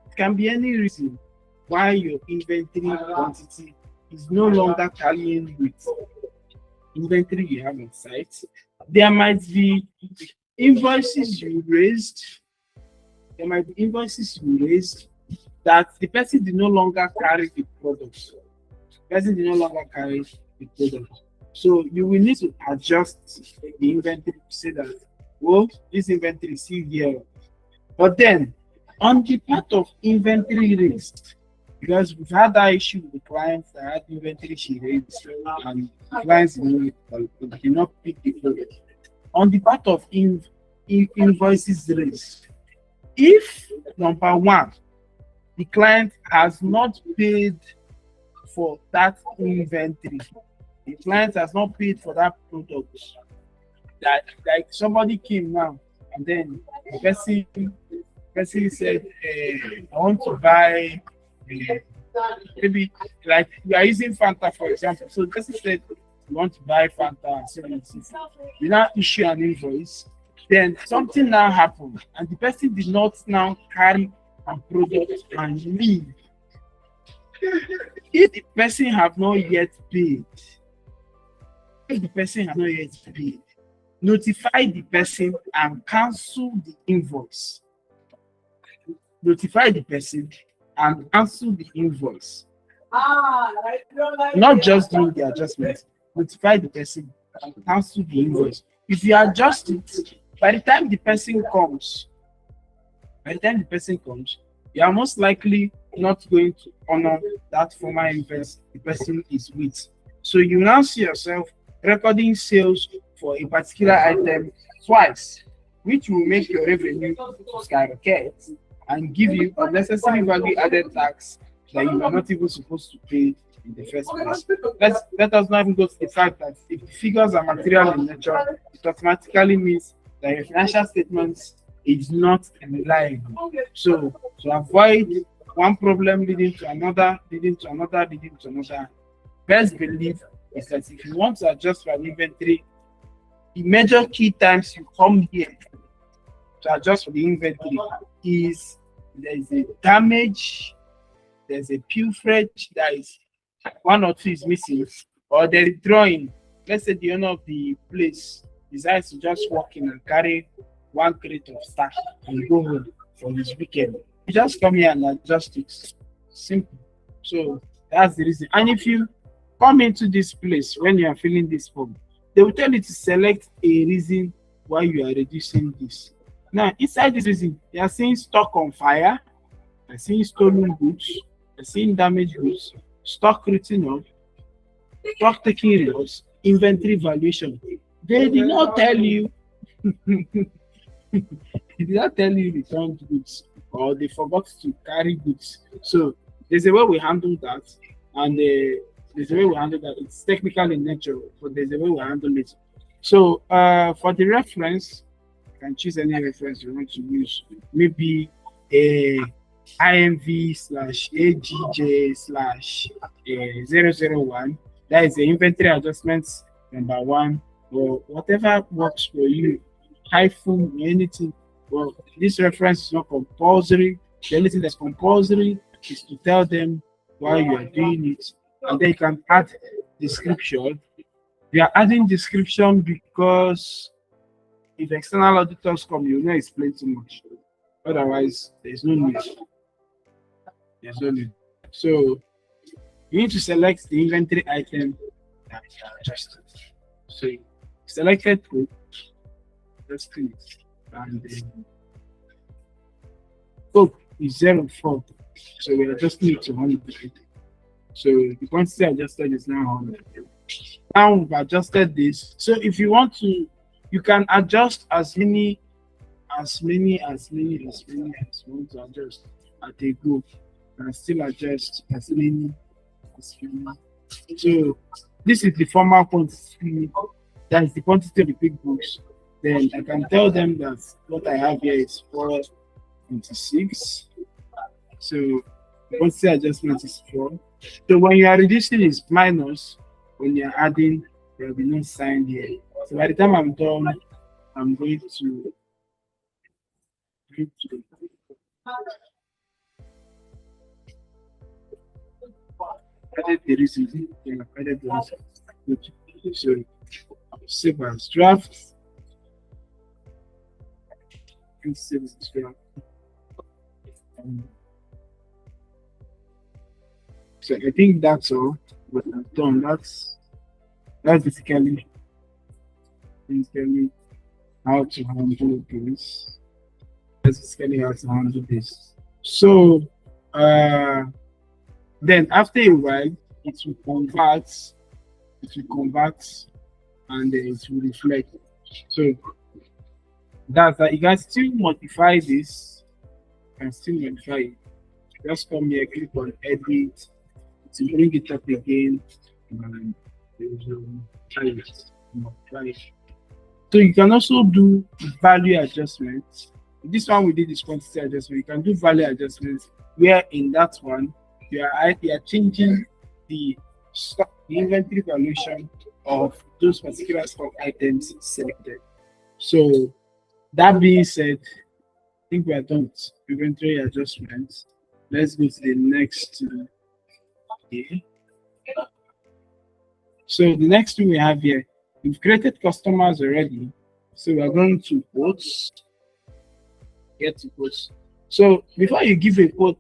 It can be any reason why your inventory quantity is no longer carrying with inventory you have on site. There might be invoices you raised. There might be invoices you raised that the person did no longer carry the product. The person did no longer carry the product. So you will need to adjust the inventory to say that, well, this inventory is still here. But then, on the part of inventory raised, because we've had that issue with the clients that had inventory she raised, and the clients did not pick the product. On the part of invoices raised, if number one, the client has not paid for that inventory, the client has not paid for that product, that like somebody came now and then the person said, I want to buy maybe like we are using Fanta for example. So the person said you want to buy Fanta and so on. You now issue an invoice, then something now happened and the person did not now carry a product and leave. If the person have not yet paid, notify the person and cancel the invoice. Notify the person and cancel the invoice. Not just do the adjustment. Notify the person and cancel the invoice. If you adjust it, by the time the person comes, you are most likely not going to honor that former invoice the person is with. So you now see yourself recording sales for a particular item twice, which will make your revenue skyrocket and give you unnecessary value added tax that you are not even supposed to pay in the first place. Let us not even go to the fact that if the figures are material in nature, it automatically means that your financial statements is not reliable. So to avoid one problem leading to another, best belief is that if you want to adjust your inventory, the major key times you come here to adjust for the inventory is there is a damage, there's a pilferage, that is one or two is missing, or there is drawing. Let's say the owner of the place decides to just walk in and carry one crate of stuff and go home for his weekend. You just come here and adjust it. Simple. So that's the reason. And if you come into this place when you are filling this form, they will tell you to select a reason why you are reducing this. Now, inside this reason, you are seeing stock on fire, you are seeing stolen goods, you are seeing damaged goods, stock written off, stock taking loss, inventory valuation. They did not tell you they did not tell you returned goods or they forgot to carry goods. So there's a way we handle that, and there's a way we handle that. It's technical in nature, but there's a way we handle it. So for the reference, you can choose any reference you want to use. Maybe a IMV/AGJ/001. That is the inventory adjustments number one, or whatever works for you. Hyphen, anything. Well, this reference is not compulsory. The only thing that's compulsory is to tell them why you are doing it, and then you can add description. We are adding description because if external auditors come, you will not explain too much. Otherwise, there's no need. There's no need. So you need to select the inventory item that you are adjusting. So selected code, just click, and then code is 04. So we are adjusting it to 100. So the quantity adjusted is now 100. Now we've adjusted this. So if you want to, you can adjust as many as you want to adjust at a go, and still adjust as many. So this is the formal quantity, that is the quantity of the QuickBooks, then I can tell them that what I have here is 426. So the quantity adjustment is 4. So when you are reducing is minus, when you are adding, there will be no sign here. So by the time I'm done, I'm going to edit the reason, then edit the reason. So save as draft and save as draft. So I think that's all what I've done. That's basically how to handle this. That's basically how to handle this. So then after a while, it will convert, and then it will reflect. So that's that. You can still modify this. You can still modify it. Just come here, click on edit to bring it up again, and try it. So you can also do value adjustments. This one we did is quantity adjustment. You can do value adjustments where in that one you are changing the stock, the inventory valuation of those particular stock items selected. So that being said, I think we are done with inventory adjustments. Let's go to the next here. So the next thing we have here, we've created customers already. So we are going to quotes. Get to quotes. So before you give a quote,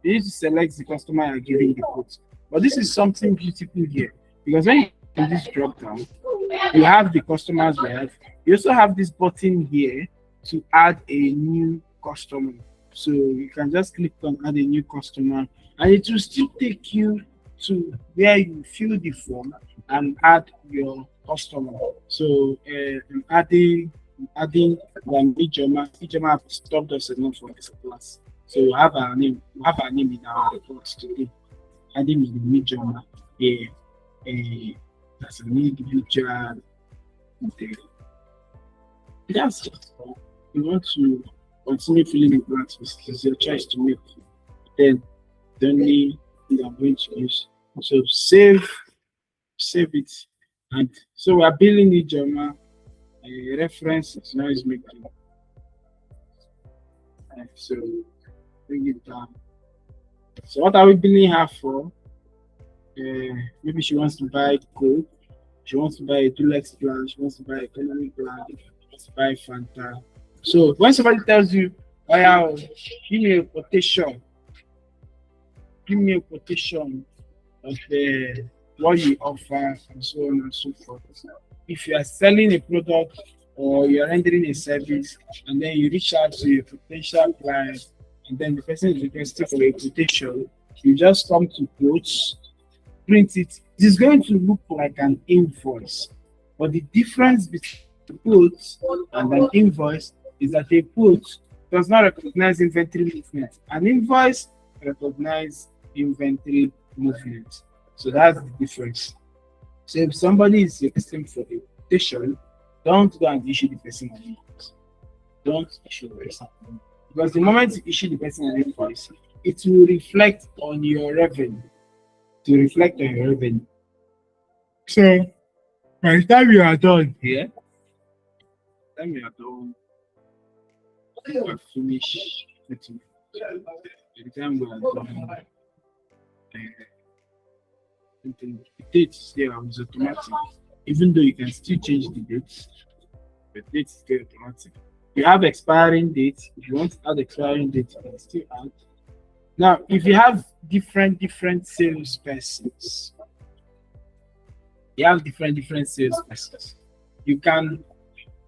you need to select the customer you're giving the quote. But this is something beautiful here, because when you do this drop down, you have the customers we have. You also have this button here to add a new customer. So you can just click on add a new customer, and it will still take you to where you fill the form and add your customer. So I'm adding Ijoma have stopped us enough for this class. So we have our name. We have our name in our reports today. Adding in Ijoma, that's an individual. That's just all. You want to continue filling the blanks, it's your choice to make. Then the only thing I'm going to use. So save it. And so we are building Ijoma. Reference is now is making. So bring it down. So what are we billing her for? Maybe she wants to buy Coke, she wants to buy a Dulux plan, she wants to buy economy plan, she wants to buy Fanta. So when somebody tells you, oh yeah, give me a quotation of what you offer and so on and so forth. If you are selling a product or you're rendering a service and then you reach out to a potential client and then the person is requesting for a quotation, you just come to quotes, print it. It is going to look like an invoice, but the difference between a quote and an invoice is that a quote does not recognize inventory movement. An invoice recognizes inventory movement. So that's the difference. So if somebody is requesting for a quotation, don't go and issue the person an invoice. Don't issue the person, because the moment you issue the person an invoice, it will reflect on your revenue. So by the time you are done here, you are finished. By the time we are done, the date is there is automatic. Even though you can still change the dates, the date is there automatic. You have expiring date. If you want to add expiring date, you can still add. Now, if you have different sales persons, you can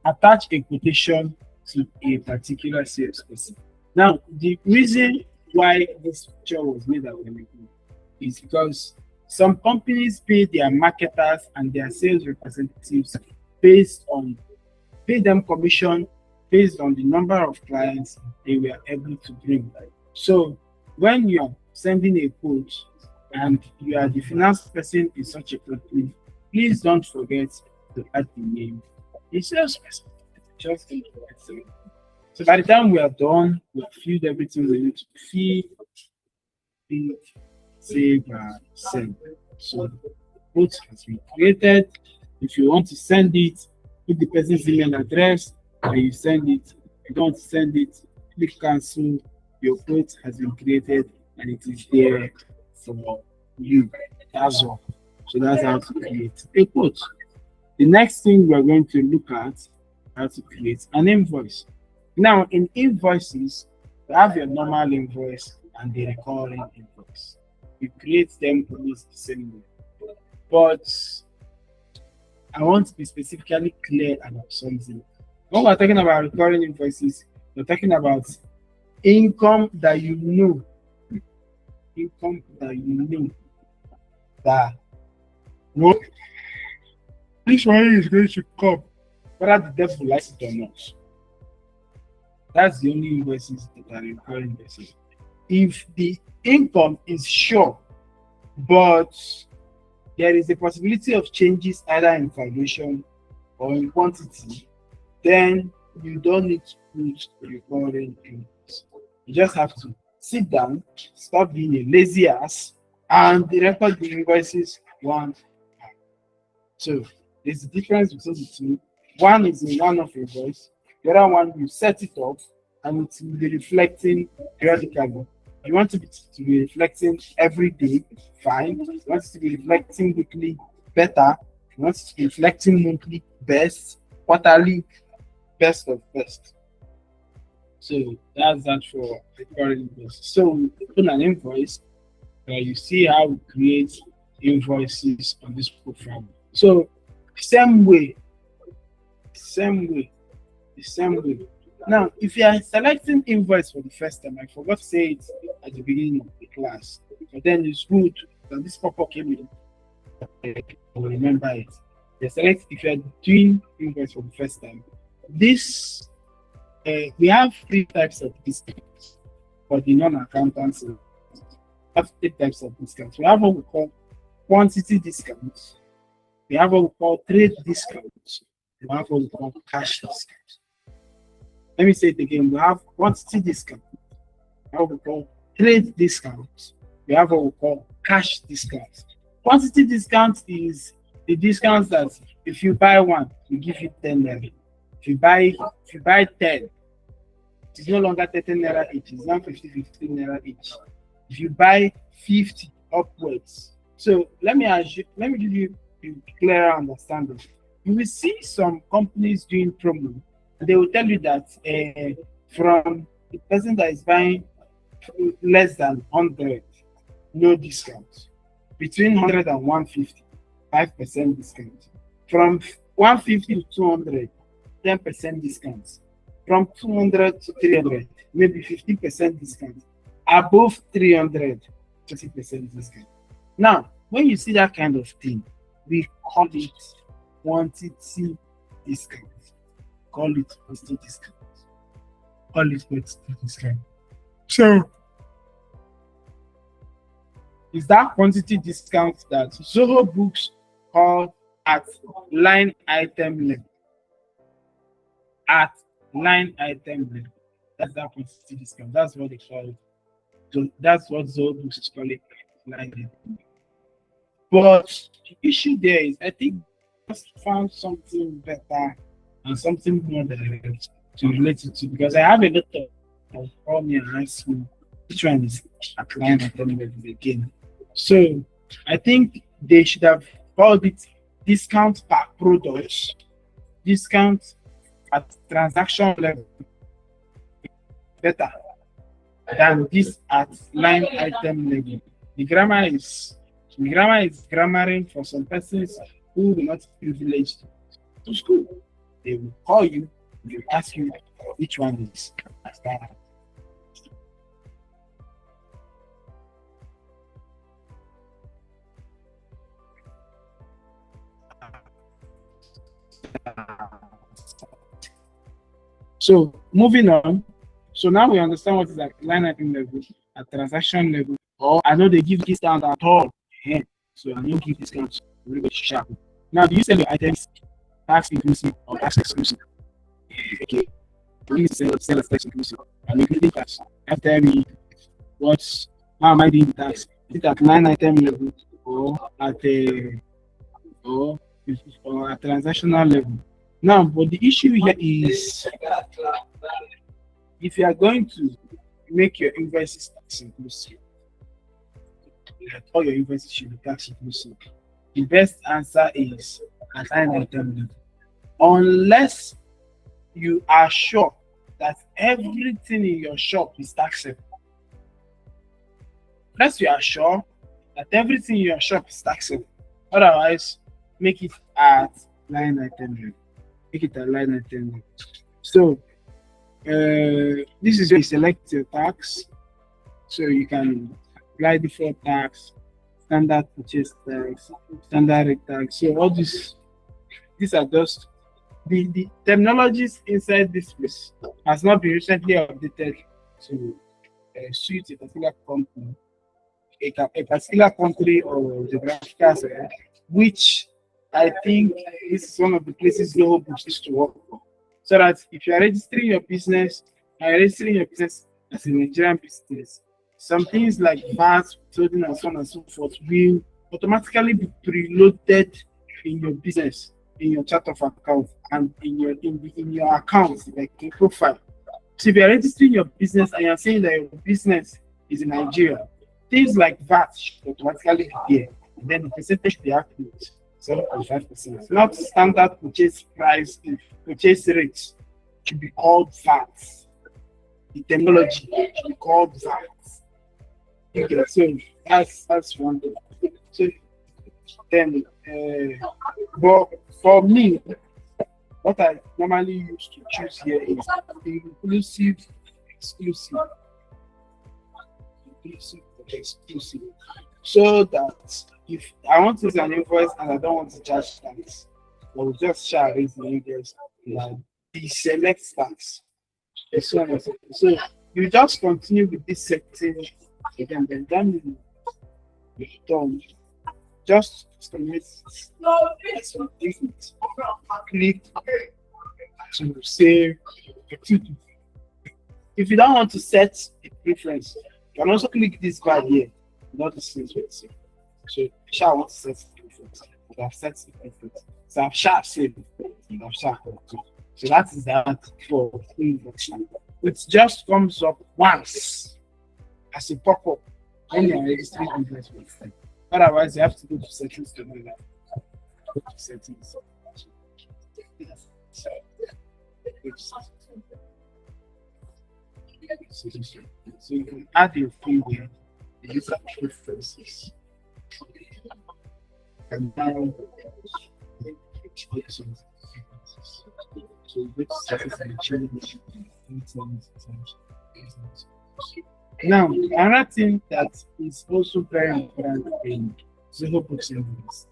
attach a quotation to a particular sales person. Now, the reason why this picture was made available is because some companies pay their marketers and their sales representatives pay them commission based on the number of clients they were able to bring. So when you're sending a quote and you are the finance person in such a company, please don't forget to add the name. It's just person. Just don't forget to. So by the time we are done, we have filled everything we need to fill, fill, save, and send. So both has been created. If you want to send it, put the person's email address and you send it. If you don't want to send it, click cancel. Your quote has been created and it is there for you. That's all. So that's how to create a quote. The next thing we are going to look at how to create an invoice. Now, in invoices, you have your normal invoice and the recurring invoice. You create them almost the same way. But I want to be specifically clear about something. When we're talking about recurring invoices, we're talking about income that you know, income that you know that no, this money is going to come, whether the devil likes it or not. That's the only invoices that are recurring invoices. If the income is sure, but there is a possibility of changes either in valuation or in quantity, then you don't need to put recurring invoice. You just have to sit down, stop being a lazy ass, and record the invoices one. So there's a difference between the two. One is in one of invoice, the other one you set it up and it will be reflecting periodically. You want to be reflecting every day, fine. You want it to be reflecting weekly, better. You want it to be reflecting monthly, best. Quarterly, best of best. So that's that for recurring invoice. So we open an invoice, you see how we create invoices on this profile. So same way, same way, the same way. Now, if you are selecting invoice for the first time, I forgot to say it at the beginning of the class, but then it's good that this pop-up came in. You remember it. You select if you are doing invoice for the first time. This we have three types of discounts for the non-accountants. We have three types of discounts. We have what we call quantity discounts. We have what we call trade discounts. We have what we call cash discounts. Let me say it again. We have quantity discount. We have what we call trade discounts. We have what we call cash discounts. Quantity discount is the discounts that if you buy one, we give you 10 naira. If you buy 10, it is no longer 13 naira each, it's now 15 naira each. If you buy 50 upwards. So let me give you a clearer understanding. You will see some companies doing promo. They will tell you that from the person that is buying less than 100, no discount. Between 100 and 150, 5% discount. From 150 to 200, 10% discount. From 200 to 300, maybe 50% discount. Above 300, 20% discount. Now, when you see that kind of thing, we call it quantity discount. Call it quantity discount. Call it quantity discount. So, is that quantity discount that Zoho books call at line item level? At line item level. That's that quantity discount. That's what they call it. So that's what Zoho books call it. Line item. But the issue there is, I think I just found something better and something more direct to relate it to, because I have a lot of call me and ask me which one is at line item level again. So I think they should have called it discount per product, discount at transaction level, better than this at line item level. The grammar is grammaring for some persons who will not privileged to school. They will call you, they will ask you which one is that. So moving on, So now we understand what is at line item level, at transaction level, or I know they give discount at all. Yeah. So I don't give discount. Everybody sharp. Now, do you sell your items tax inclusive or tax exclusive? Okay. Please sell as tax inclusive. I'm including tax. After me, what's how am I doing tax? Is it at line item level or at a or or at transactional level? Now, but the issue here is if you are going to make your invoices tax inclusive, like all your invoices should be tax inclusive. The best answer is at line item level. Unless you are sure that everything in your shop is taxable. Unless you are sure that everything in your shop is taxable. Otherwise, make it at line item level. Make it at line item level. So this is where you select your tax. So you can apply default tax, standard purchase tax, standard rate tax. So all these are just the terminologies inside this place has not been recently updated to suit a particular company, a particular country or geographical area, which I think this is one of the places Zoho pushes to work for. So that if you are registering your business, as a Nigerian business, some things like VAT, clothing, and so on and so forth will automatically be preloaded in your business, in your chart of account, and in your account, like in profile. So if you're registering your business and you're saying that your business is in Nigeria, things like VAT should automatically be there, and then the percentage should be accurate, 7.5%. Not standard purchase rates should be called VAT. The technology should be called VAT. Okay, so that's one thing. So then, but for me, what I normally use to choose here is inclusive, exclusive, exclusive. So that if I want to use an invoice and I don't want to charge tax, I will just share raise the invoice and the select tax. So you just continue with this setting again, then you're done. Just submit it. Click to save. If you don't want to set a preference, you can also click this bar here. Not the same way. So I want to set the preference. I've set the preference. So I've shall saved. I've shall. So that is that for introduction. It just comes up once as a pop-up when you are registering investment. Otherwise, you have to go to settings to do that. Go to settings. So you can add your freeware, the user preferences. And now, so you go to settings and change. Now, another thing that is also very important in Zoho Books Invoice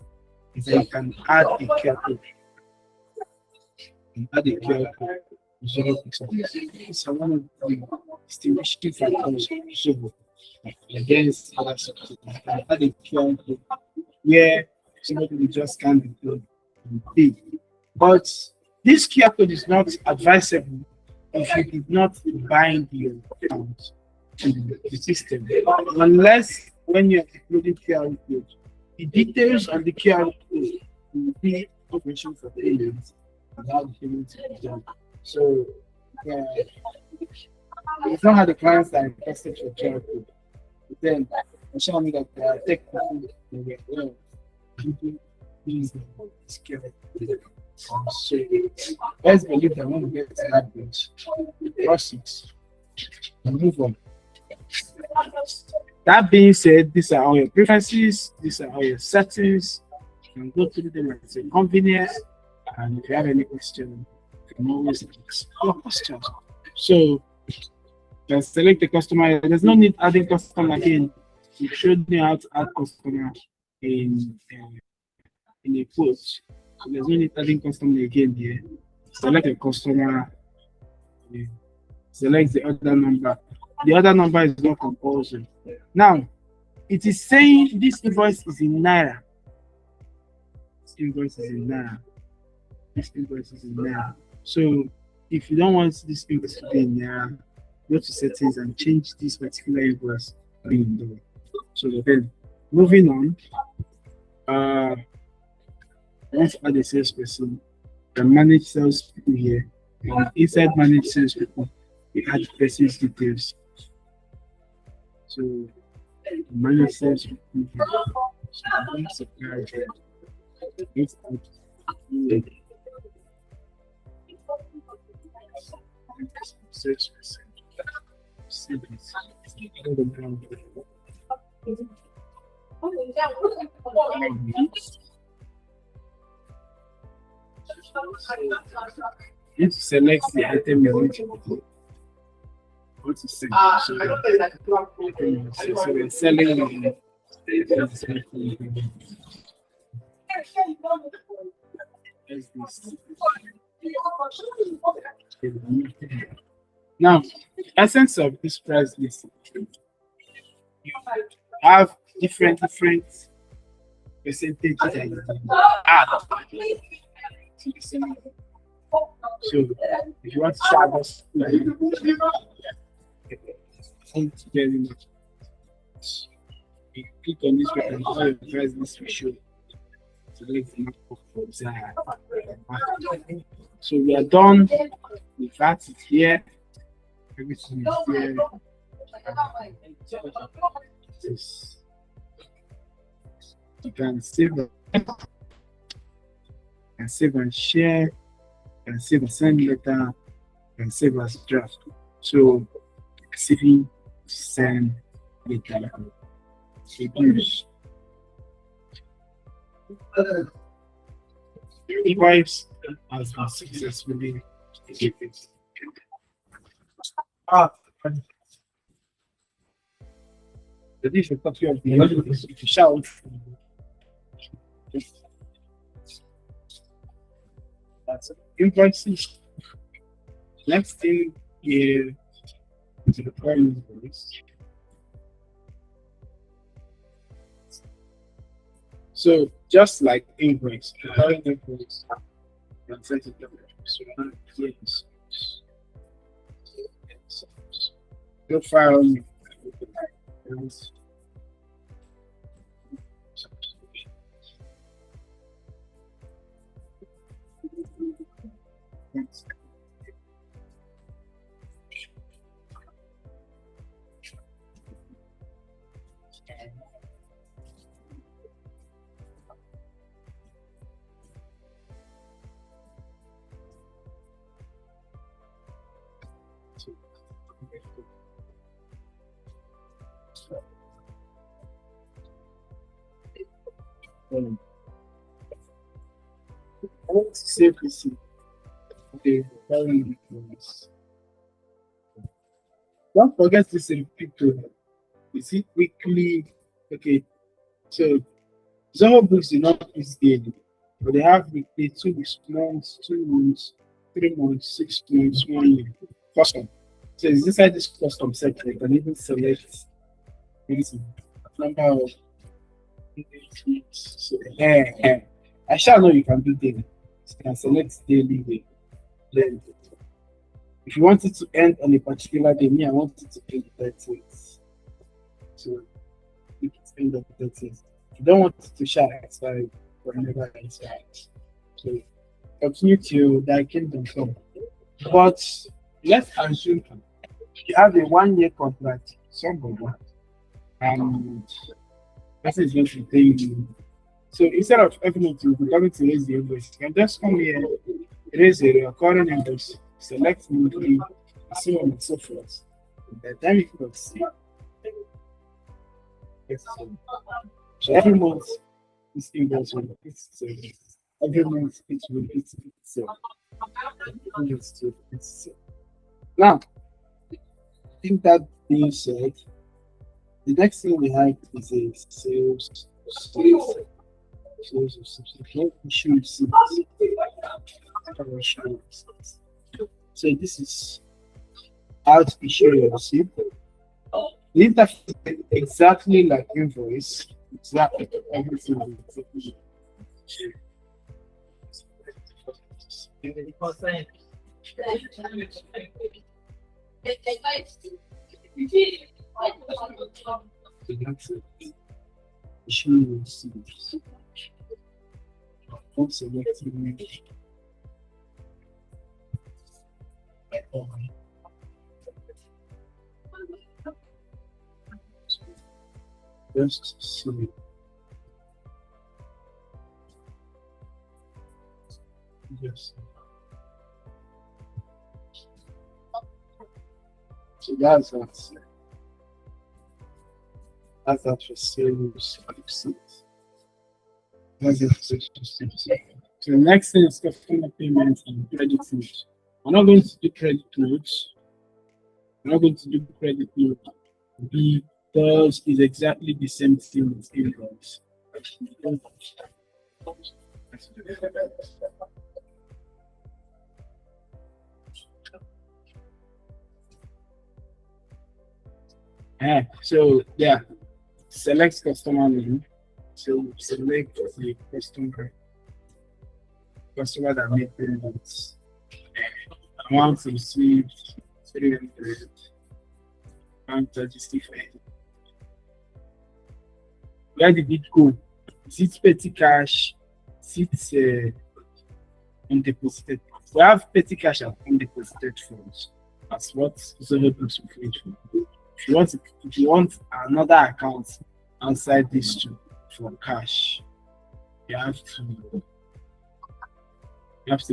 is that you can add a QR code. Add a QR code to Zoho Books Invoice. It's one of the distinguishing factors of Zoho against other software. You can add a QR code where somebody will just scan the code and pay. But this QR code is not advisable if you did not bind your account to the system, unless when you're uploading QR code, the details on the QR code will be information for payment and how the payment is done. So, it's not how the clients are requested for QR code. But then, I show me that tech people well, people use the QR code. So let's believe that when we get to that page, cross it and move on. That being said, these are all your preferences, these are all your settings. You can go through them at your convenience. And if you have any question, you can always ask your questions. So you can select the customer. There's no need adding customer again. We showed you how to add customer in a post. So there's no need adding customer again here. Select a customer. select the other number. The other number is not compulsory. Now, it is saying this invoice is in Naira. This invoice is in Naira. This invoice is in Naira. So, if you don't want this invoice to be in Naira, go to settings and change this particular invoice to be in dollar. So then, moving on, I want to add a salesperson. Can manage salespeople here. And inside manage salespeople, we add person's details. So manage salespeople here. So let's apply here. Let's add salesperson. You need to select the item you want to sell. So we're selling now, essence of this price list, you have different percentages that you can add to the same. So if you want to charge us, thank you very much. You click on this button and all your price list will show. Select the map of Zoho. So we are done. The VAT is here. Everything is here. Yes. You can save and share, and save and send letter, and save as draft. So saving, send letter. Use invoice has been successfully given. The dish is copy of the invoice. If you shout, that's invoices. Next thing is to the current invoice. So just like invoice, the current invoice, you can set it up. So yes, no file. I want to save this. Okay, don't forget this repeat to is it weekly? Okay, so Zoho books do not use daily, but they have weekly, 2 weeks, months, 2 months, 3 months, 6 months, 1 year. Custom. So it's inside this custom section. You can even select number of. So, I shall know you can do daily. So you can select daily way. Then, if you want it to end on a particular day, I want it to end the 30th. So, you can end on the 30th. If you don't want it to share expire whenever it expires. So, continue to thy kingdom come. But let's assume you have a 1-year contract, somebody, and person is going to pay you. So instead of everything to be coming to raise the invoice, you can just come here, raise a recurring invoice, select monthly, so on and so forth. By the time you can see. Yes, so every month this invoice will repeat itself. Every month it will repeat itself. Now, I think that being said, the next thing we have is a sales of subscription issue. So this is how to issue a receipt. The interface is exactly like invoice. Exactly everything is exactly. So that's it. Issue receipts. Upon selecting just see. Yes. So that's that. That's that for sales receipts. That's it for sales receipts. So the next thing is customer payment and credit notes. We're not going to do credit notes. We're not going to do credit note because it's exactly the same thing as invoice. So yeah, select customer name. So select the customer that made payments. Amount received 300. Amount justified. Where did it go? Is it petty cash? Is it undeposited? We have petty cash and undeposited funds. That's what Zoho does with it. If you want another account outside this two for cash, you have to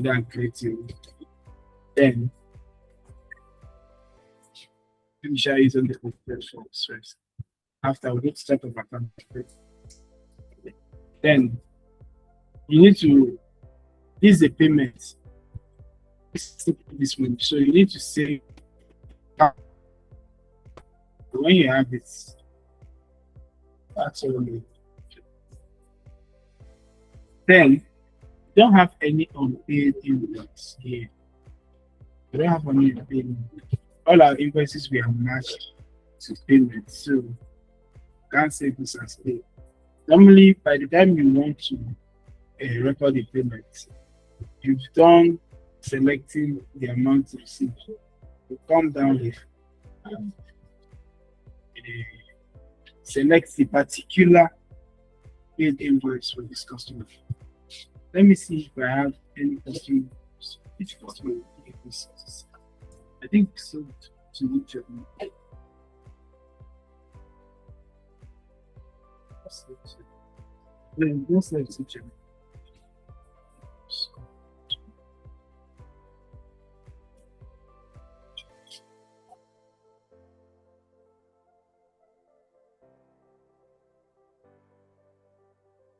go and create it. Then let me show you on the funds first. After we go to type of account, then you need to. This is a payment. This one, so you need to say when you have it. That's all. Then you don't have any unpaid invoice here. We don't have any unpaid. All our invoices we have matched to payment, so can't say this as paid. Normally, by the time you want to record the payment, you've done selecting the amount received. You come down here and select the particular paid invoice for this customer. Let me see if I have any customer. Which customer invoices? I think so to each of them. Then let's select each of them.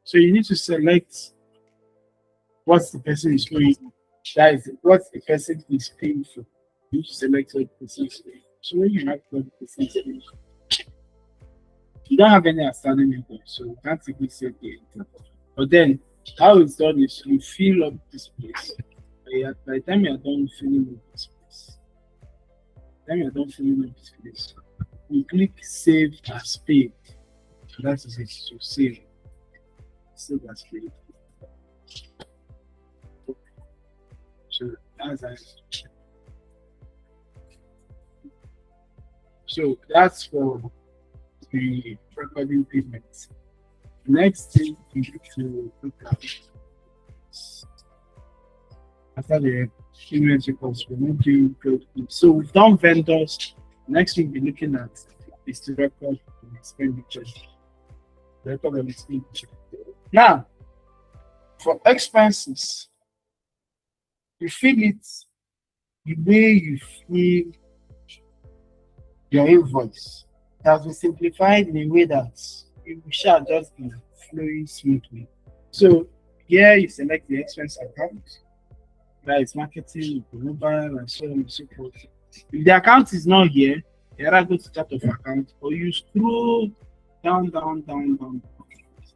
So you need to select what the person is doing. That is what the person is paying for. You need to select what the person is paying. So when you have what the person is paying for, you don't have any outstanding income, so you can't simply set the income. But then how it's done is you fill up this place. By the time you're done filling up this place, you click save as paid. So that is it. So save. Save as paid. So that's for the recording payments. Next thing you need to look at after the payment records, we're not doing code. So we've done vendors. Next thing we'll be looking at is to record the expenditure. Record of expenditure. Now, for expenses, you fill it the way you fill your invoice. It has been simplified in a way that it shall just be flowing smoothly. So here you select the expense account, that is marketing, mobile, and so on and so forth. If the account is not here, you either go to chart of account or you scroll down.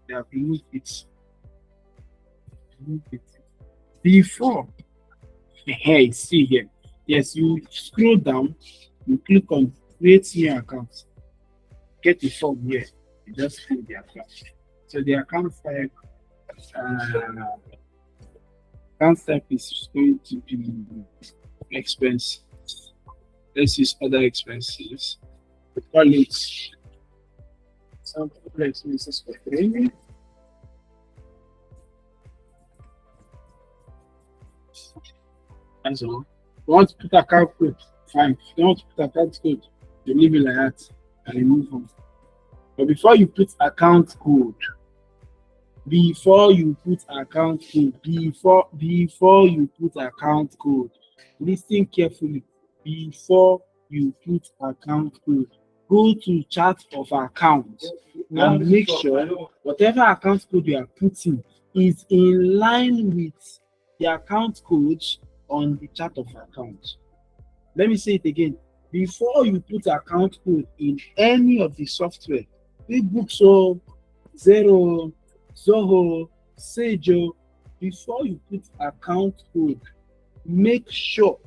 They have removed it. Before here, see here. Yes, you scroll down. You click on create new account. Get a form here. You just fill the account. So the account type is going to be expense. Let's use other expenses. We call it some expenses for training. That's all. You want to put account code, fine. If you don't want to put account code, you leave it like that and remove them. But before you put account code, listen carefully. Before you put account code, go to chart of account and make sure whatever account code you are putting is in line with the account code on the chart of account. Let me say it again. Before you put account code in any of the software, QuickBooks or Zero, Zoho, Sejo, before you put account code, make sure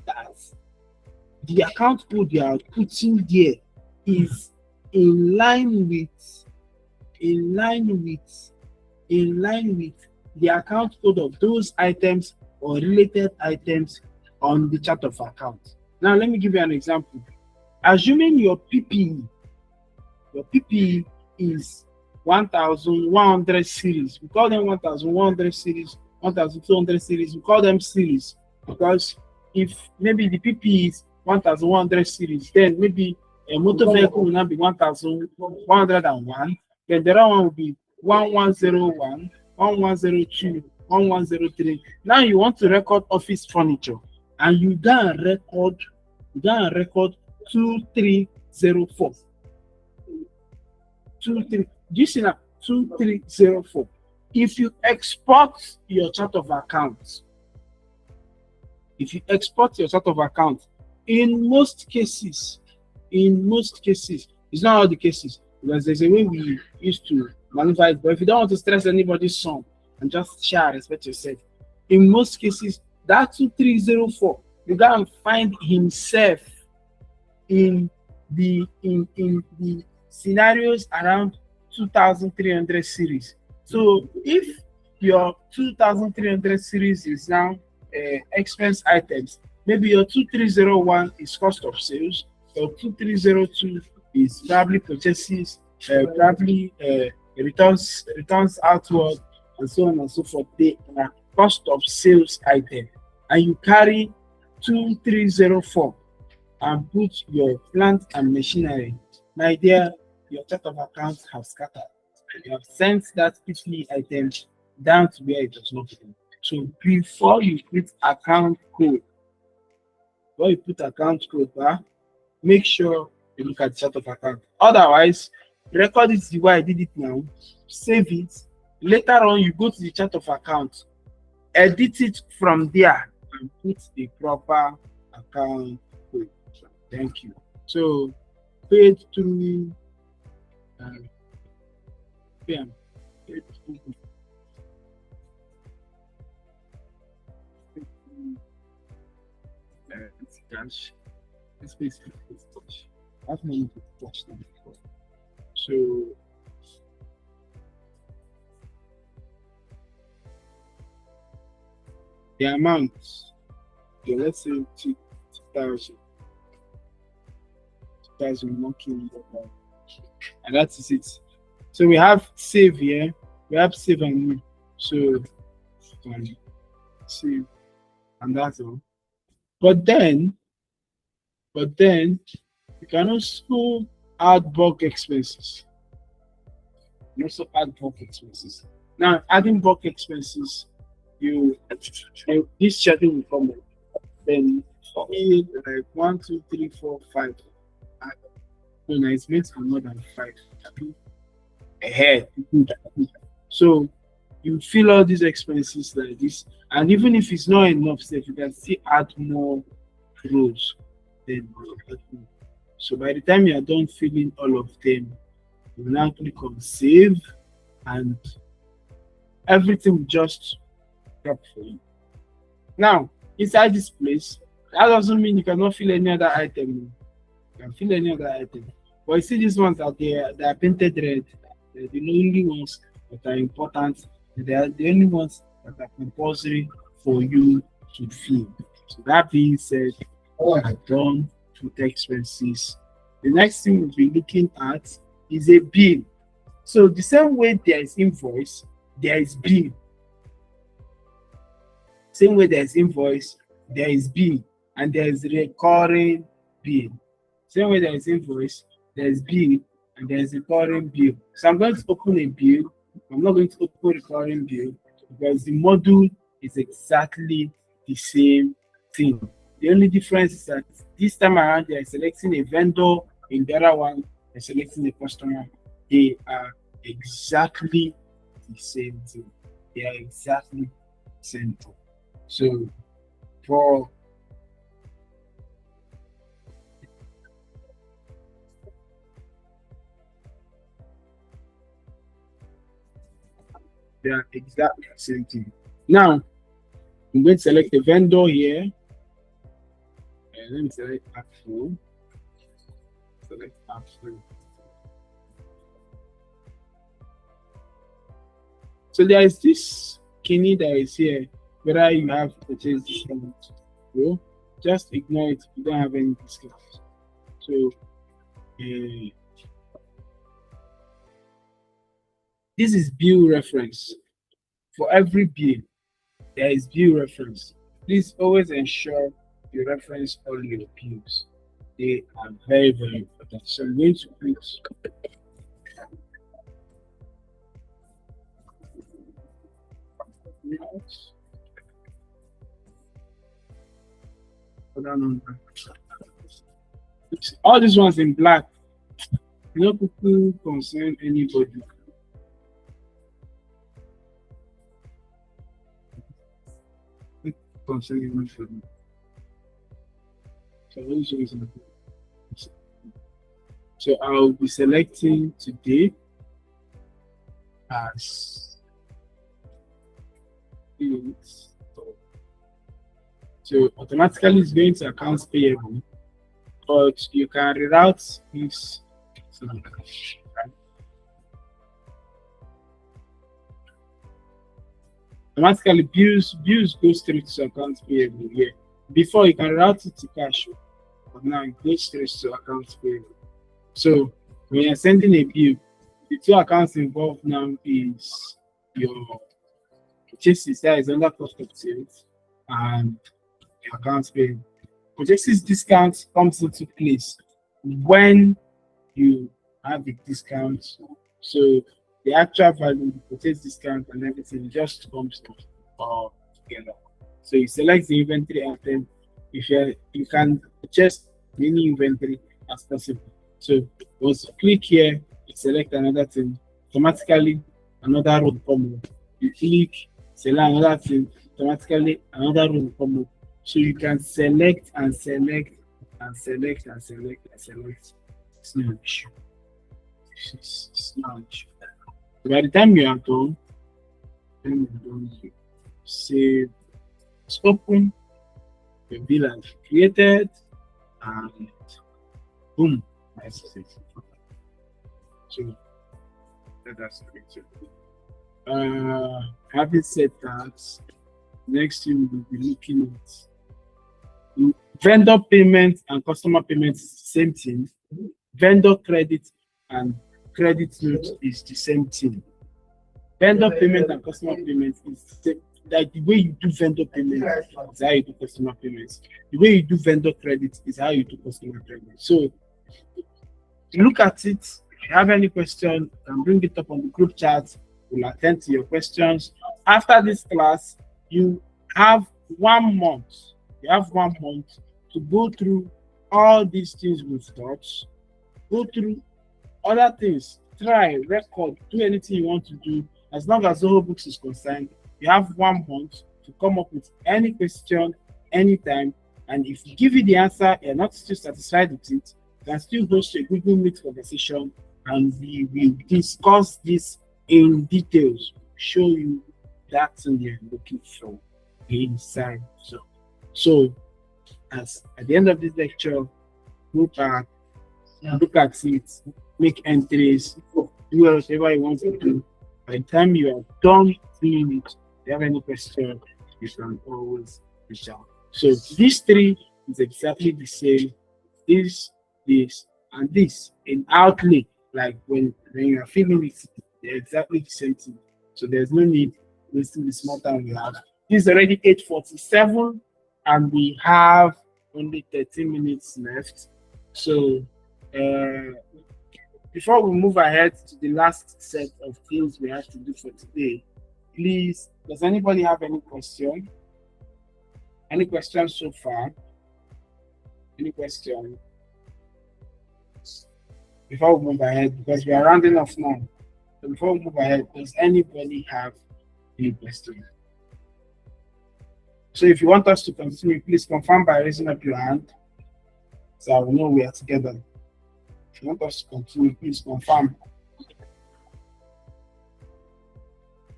that the account code you are putting there is in line with the account code of those items or related items on the chart of account. Now, let me give you an example. Assuming your PPE is 1100 series. We call them 1100 series, 1200 series. We call them series because if maybe the PPE is 1100 series, then maybe a motor vehicle will not be 1101. Then the other one will be 1101, 1102, 1103. Now you want to record office furniture and you can record 2304. 2304. If you export your chart of accounts, in most cases, it's not all the cases, because there's a way we used to maneuver it, but if you don't want to stress anybody's song and just share, respect yourself, in most cases, that 2304, you gotta find himself in the scenarios around 2300 series. So if your 2300 series is now expense items, maybe your 2301 is cost of sales, your 2302 is probably purchases, returns outward, and so on and so forth. They are cost of sales item, and you carry 2304 and put your plant and machinery. My dear, your chart of accounts have scattered. You have sent that PPE item down to where it does not belong. So before you put account code, make sure you look at the chart of account. Otherwise, record it the way I did it now, save it. Later on, you go to the chart of account, edit it from there, and put the proper account code. Thank you. So, paid through PM. Cash. It's basically touch. I've never touched them before. So the amount, okay, let's say 2,000. 2,000 working, and that is it. So we have save here, we have save and new. So save, and that's all. But then you can also add bulk expenses. Now, adding bulk expenses, this schedule will come up. Then like 1, 2, 3, 4, 5. So now it's meant for more than 5. Ahead. So you fill all these expenses like this, and even if it's not enough, so you can still add more rows. So by the time you are done filling all of them, you now click on save, and everything will just drop for you. Now, inside this place, that doesn't mean you cannot fill any other item. can fill any other item. But you see these ones out there, they are painted red. They're the only ones that are important. They are the only ones that are compulsory for you to fill. So that being said, I'm done with expenses. The next thing we'll be looking at is a bill. So the same way there is invoice, there is bill. Same way there is invoice, there is bill, and there is recurring bill. Same way there is invoice, there is bill, and there is recurring bill. So I'm going to open a bill. I'm not going to open recurring bill because the module is exactly the same thing. The only difference is that this time around they are selecting a vendor, in the other one they're selecting a customer. They are exactly the same thing. They are exactly the same thing. So for they are exactly the same thing. Now I'm going to select a vendor here. And let me select Apple. Select Apple. So there is this key that is here, whether you have purchase discount. So just ignore it. You don't have any discount. So this is bill reference. For every bill, there is bill reference. Please always ensure you reference all your bills. They are very, very important. So I'm going to put all these ones in black. No people concern anybody. Concern anybody. So I'll be selecting today as so automatically it's going to accounts payable, but you can reroute this. Automatically bills go straight to accounts payable here. Before you can route it to cash, but now it goes straight to accounts payable. So when you're sending a bill, the two accounts involved now is your purchases, that is under cost of sales, and your accounts payable. Purchases discount comes into place when you have the discount. So the actual value, the purchase discount, and everything just comes all together. So you select the inventory item. If you can purchase many inventory as possible. So once you click here, you select another thing, automatically another row come up. You click, select another thing, automatically another row come up. So you can select and select and select and select and select. It's no issue. It's not an issue. By the time you are done, save, it's open, the bill has created, and boom, that's it. So that's it. Having said that, next thing we'll be looking at vendor payment and customer payment is the same thing. Vendor credit and credit note is the same thing. Vendor payment and customer payment is like the way you do vendor payment is how you do customer payments. The way you do vendor credit is how you do customer credit. So look at it. If you have any question, you can bring it up on the group chat. We'll attend to your questions. After this class, you have 1 month. You have 1 month to go through all these things we've taught. Go through other things. Try, record, do anything you want to do. As long as Zoho Books is concerned, you have 1 month to come up with any question, anytime. And if you give you the answer, you're not still satisfied with it, you can still host a Google Meet conversation and we will discuss this in details, show you that thing you're looking for inside. So as at the end of this lecture, go back, look at it, make entries, do whatever you want to do. By the time you are done doing it, if you have any question, you can always reach out. So these three is exactly the same. This, and this in outlay. Like when you are feeling it, they're exactly the same thing. So there's no need wasting the small time we have. This is already 8:47, and we have only 13 minutes left. So before we move ahead to the last set of things we have to do for today, please, does anybody have any question? Any questions so far? Any question? Before we move ahead, because we are rounding off now. So before we move ahead, does anybody have any question? So if you want us to continue, please confirm by raising up your hand, so I will know we are together. If you want us to continue, please confirm.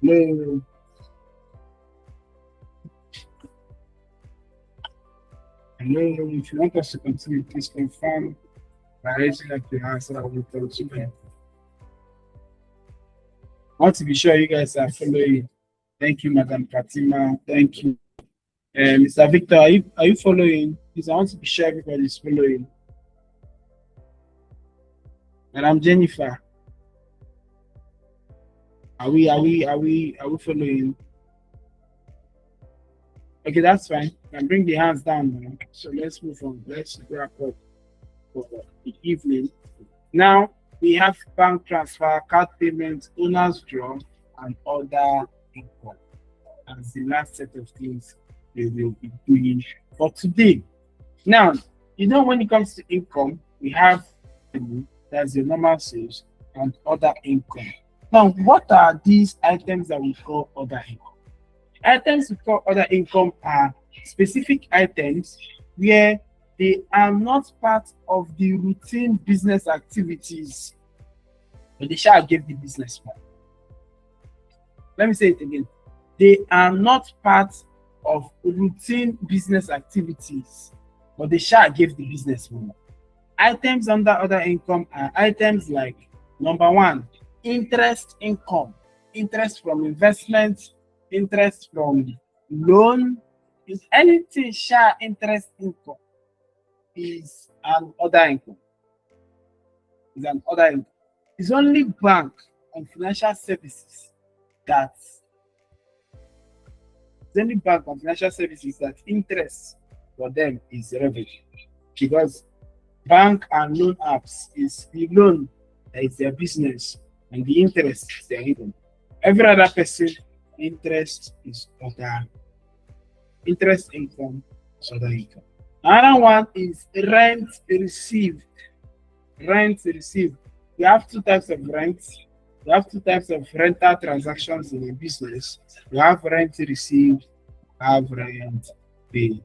No. Hello, if you want us to continue, please confirm by raising up your hand, so I will continue. I want to be sure you guys are following. Thank you, Madam Fatima. Thank you. Mr. Victor, are you following? Please, I want to be sure everybody is following. Madam Jennifer, are we following? Okay, that's fine. You can bring the hands down now. So let's move on. Let's wrap up for the evening. Now we have bank transfer, card payment, owner's draw, and other income as the last set of things we will be doing for today. Now, when it comes to income, we have that's the normal sales and other income. Now, what are these items that we call other income? Items we call other income are specific items where they are not part of the routine business activities, but they shall give the business more. Let me say it again. They are not part of routine business activities, but they shall give the business more. Items under other income are items like, number one, interest income, interest from investment, interest from loan. Is anything share interest income is an other income. Is an other income. It's only bank and financial services that interest for them is revenue, because bank and loan apps is the loan that is their business and the interest is their income. Every other person, interest is other. Interest income is other income. Another one is rent received. Rent received. We have two types of rents. We have two types of rental transactions in a business. We have rent received, we have rent paid.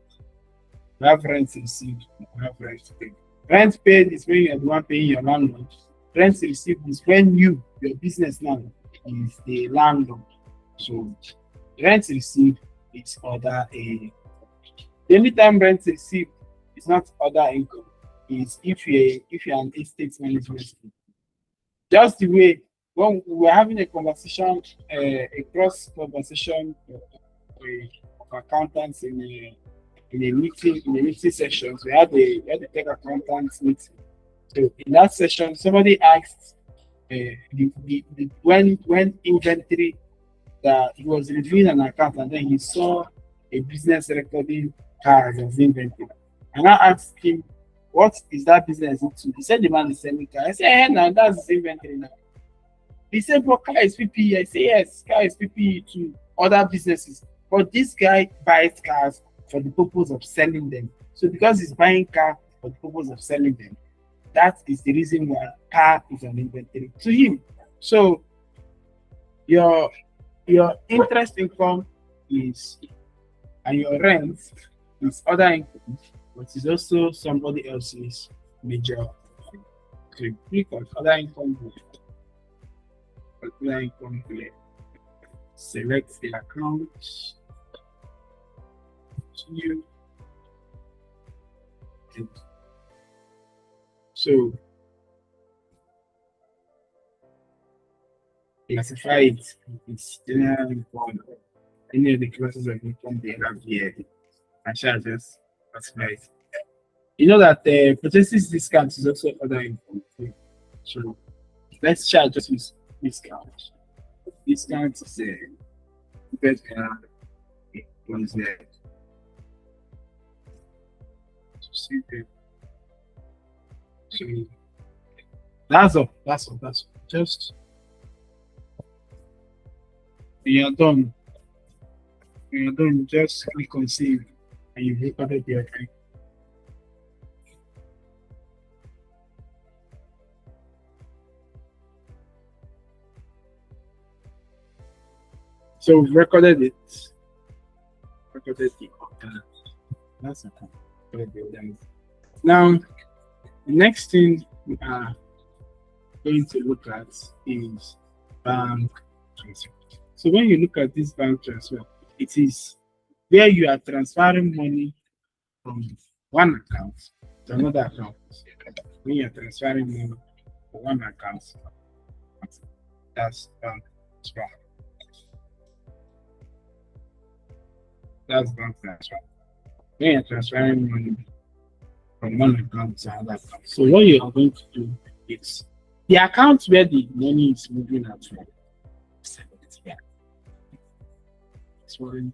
We have rent received, we have rent paid. Rent paid is when you are the one paying your landlord. Rent received is when your business now is the landlord. So rent received is other income. The only time rent received is not other income is if you're an estate management scheme. Just the way when we were having a conversation, a cross conversation of accountants in a meeting sessions, we had a tech accountants meeting. So in that session, somebody asked when inventory, that he was reviewing an account and then he saw a business recording cars as inventory. And I asked him, what is that business into? He said the man is selling cars. I said, hey, now that's his inventory now. He said, but car is PPE. I say, yes, car is PPE to other businesses. But this guy buys cars for the purpose of selling them. So because he's buying car for the purpose of selling them, that is the reason why car is an inventory to him. So your interest income is, and your rent is other income, but it's also somebody else's major. So you click on other income, select the account, so classify it. It's general income. Any of the classes of income they have here, I shall just classify it. You know that purchases discount is also other income. So let's shall just use discount. Discount is better. What is there? So that's all. That's all. That's all. Just when you're done. When you're done, just click on save and you recorded the account. So we've recorded it. Recorded the account. That's okay. Now, the next thing we are going to look at is bank transfer. So when you look at this bank transfer, it is where you are transferring money from one account to another account. When you are transferring money from one account, that's bank transfer. That's bank transfer. When you are transferring money from one account to another account. So what you are going to do is the account where the money is moving out from. Transferring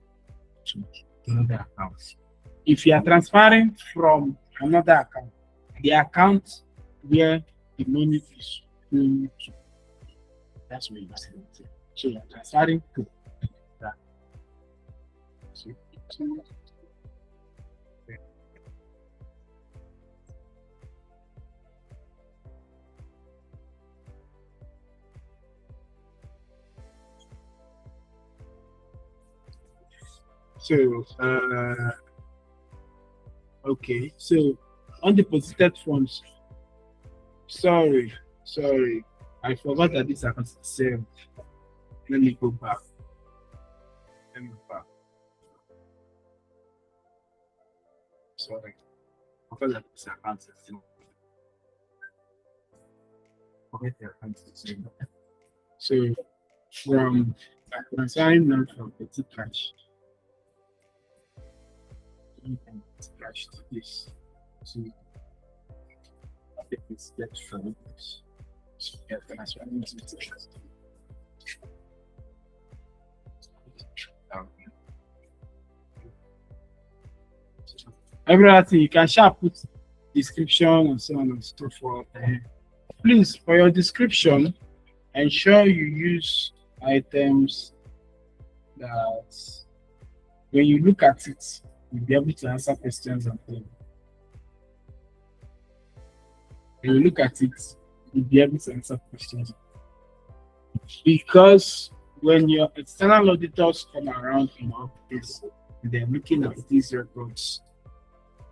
to another account. If you are transferring from another account, the account where the money is going to, that's where you are sending it. So you are transferring to that. So, okay. So, undeposited funds. Sorry. I forgot that this account is saved. Let me go back. Sorry. I forgot that this account is saved. Forget the account is saved. So, from transferring now from petty cash. Cash to this. So it's get from this. So yeah, transferring to this. Everything you can share put description and so on and so forth. Please, for your description, ensure you use items that when you look at it, you'll be able to answer questions and things. When you look at it, you'll be able to answer questions. Because when your external auditors come around in office, they're looking at these records,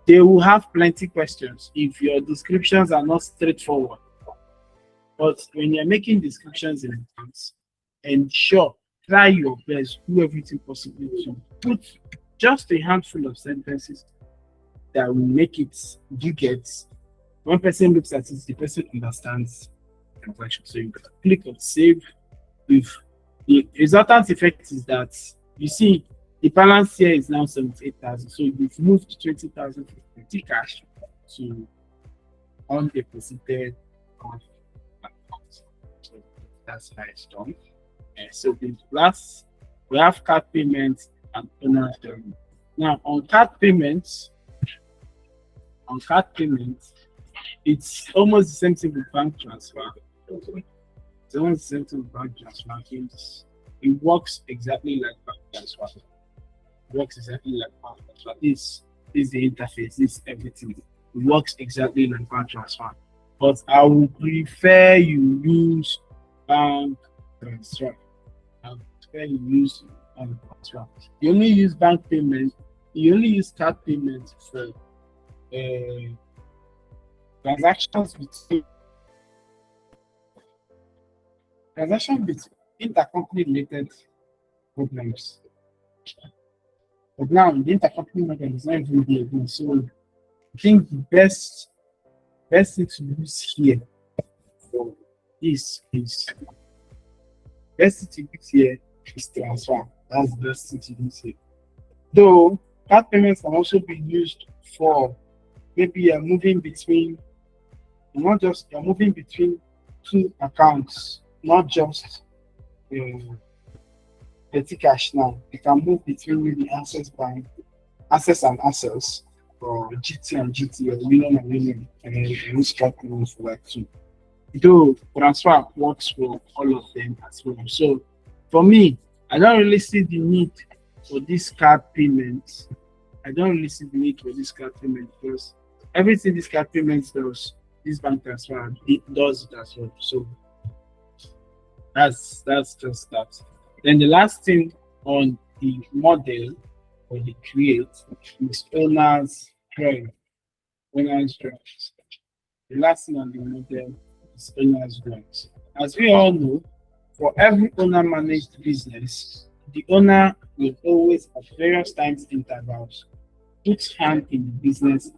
they will have plenty questions if your descriptions are not straightforward. But when you're making descriptions in advance, ensure, try your best, do everything possible to put just a handful of sentences that will make it, you get, one person looks at it, the person understands the question. So you can click on save. With the resultant effect is that you see the balance here is now 78,000. So you've moved 20,000 from petty cash to undeposited account. So that's how it's done. So the last, we have card payments and owner's journey. Now on card payments, it's almost the same thing with bank transfer. It's almost the same thing with bank transfer. It works exactly like bank transfer. This is the interface, this is everything. It works exactly like bank transfer. But I would prefer you use bank transfer. You only use bank payment, you only use card payment for transactions between intercompany related problems. But now the intercompany model is not even there again. So I think the best thing to use here for this is Best thing to do here is transfer. That's the best thing to do here. Though card payments can also be used for maybe you're moving between two accounts, not just uh, petty cash now. You can move between maybe Access Bank, Access and Access, or GT and GT, or Union and Union, and then you can use card payments for that too. Though transfer works for all of them as well. So for me, I don't really see the need for this card payments. I don't really see the need for this card payment because everything this card payments does, this bank transfer it does it as well. So that's just that. Then the last thing on the model or the create is owner's drive. The last thing on the model is owner's rights. As we all know, for every owner managed business, the owner will always at various times intervals put hand in the business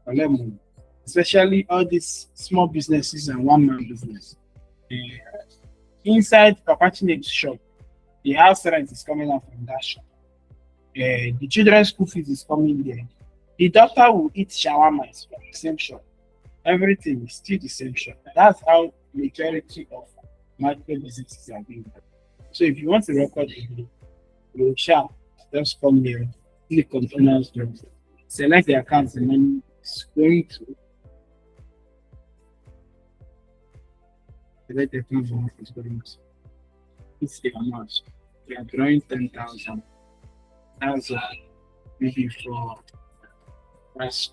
collect money, especially all these small businesses and one-man business. Eh, Inside Papa Chinedu's shop, the house rent is coming out from that shop. The children's school fees is coming there. The doctor will eat shawarma from the same shop. Everything is still the same shop. That's how majority of micro businesses are being done. So if you want to record a video, you shall just come here, click on owner's job, select the account, and then it's going to select the account and it's going to it's the amount. We are drawing 10,000. That's maybe for price.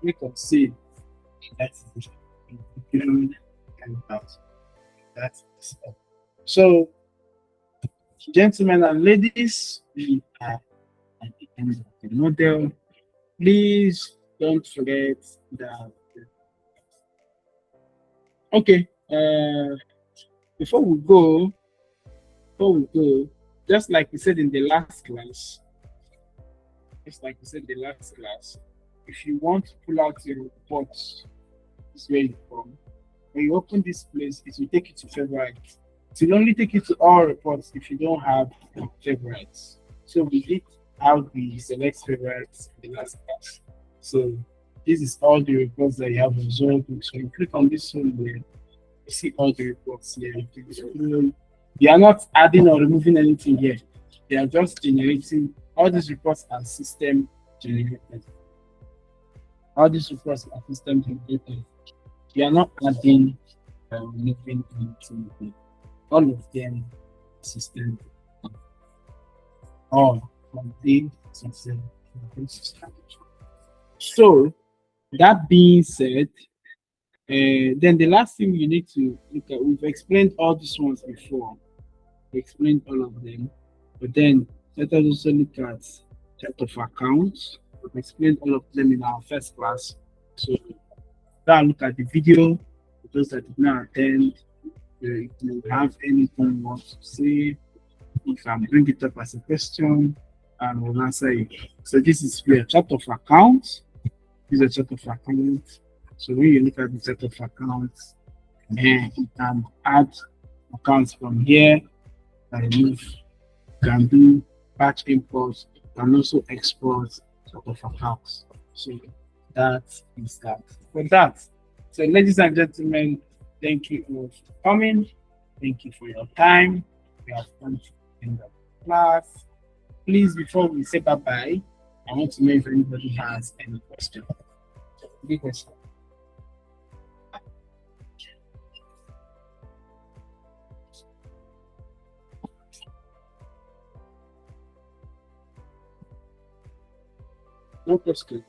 We can see that's given 10,000. That's so, gentlemen and ladies, we are at the end of the model. Please don't forget that. Okay, before we go, just like we said in the last class, if you want to pull out your reports, this is where you come. When you open this place, it will take you to favorites. It will only take you to all reports if you don't have favorites. So we did how we select favorites in the last class. So this is all the reports that you have on Zoho. So you click on this one there, you see all the reports here. You are not adding or removing anything here. They are just generating all these reports are system generated. All these reports are system generated. You are not adding or removing anything here. All of them system all from day system. So that being said, then the last thing you need to look at, we've explained all these ones before. We explained all of them, but then let us also look at chart of accounts. We've explained all of them in our first class. So now look at the video. For those that did not attend, if you have anything you want to say, you can bring it up as a question and we'll answer it. So this is your chart of accounts. This is a chart of accounts. So when you look at the chart of accounts, and you can add accounts from here, remove, you can do batch imports, you can also export chart of accounts. So that is that. For that, so ladies and gentlemen, thank you all for coming. Thank you for your time. We have come to the end of the class. Please, before we say bye-bye, I want to know if anybody has any question. Any question? No question.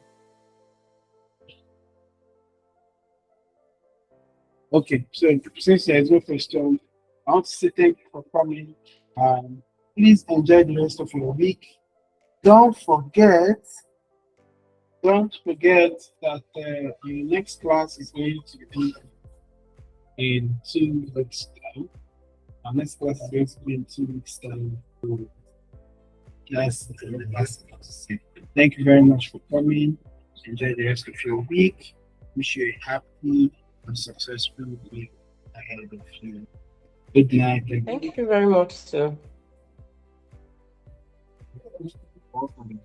Okay, so since there is no question, I want to say thank you for coming. Please enjoy the rest of your week. Don't forget that your next class is going to be in 2 weeks' time. Our next class is going to be in 2 weeks' time. So that's the last thing to say. Thank you very much for coming. Enjoy the rest of your week. Wish you a happy and successful week ahead of you. Good night. Thank you very much, sir. Welcome.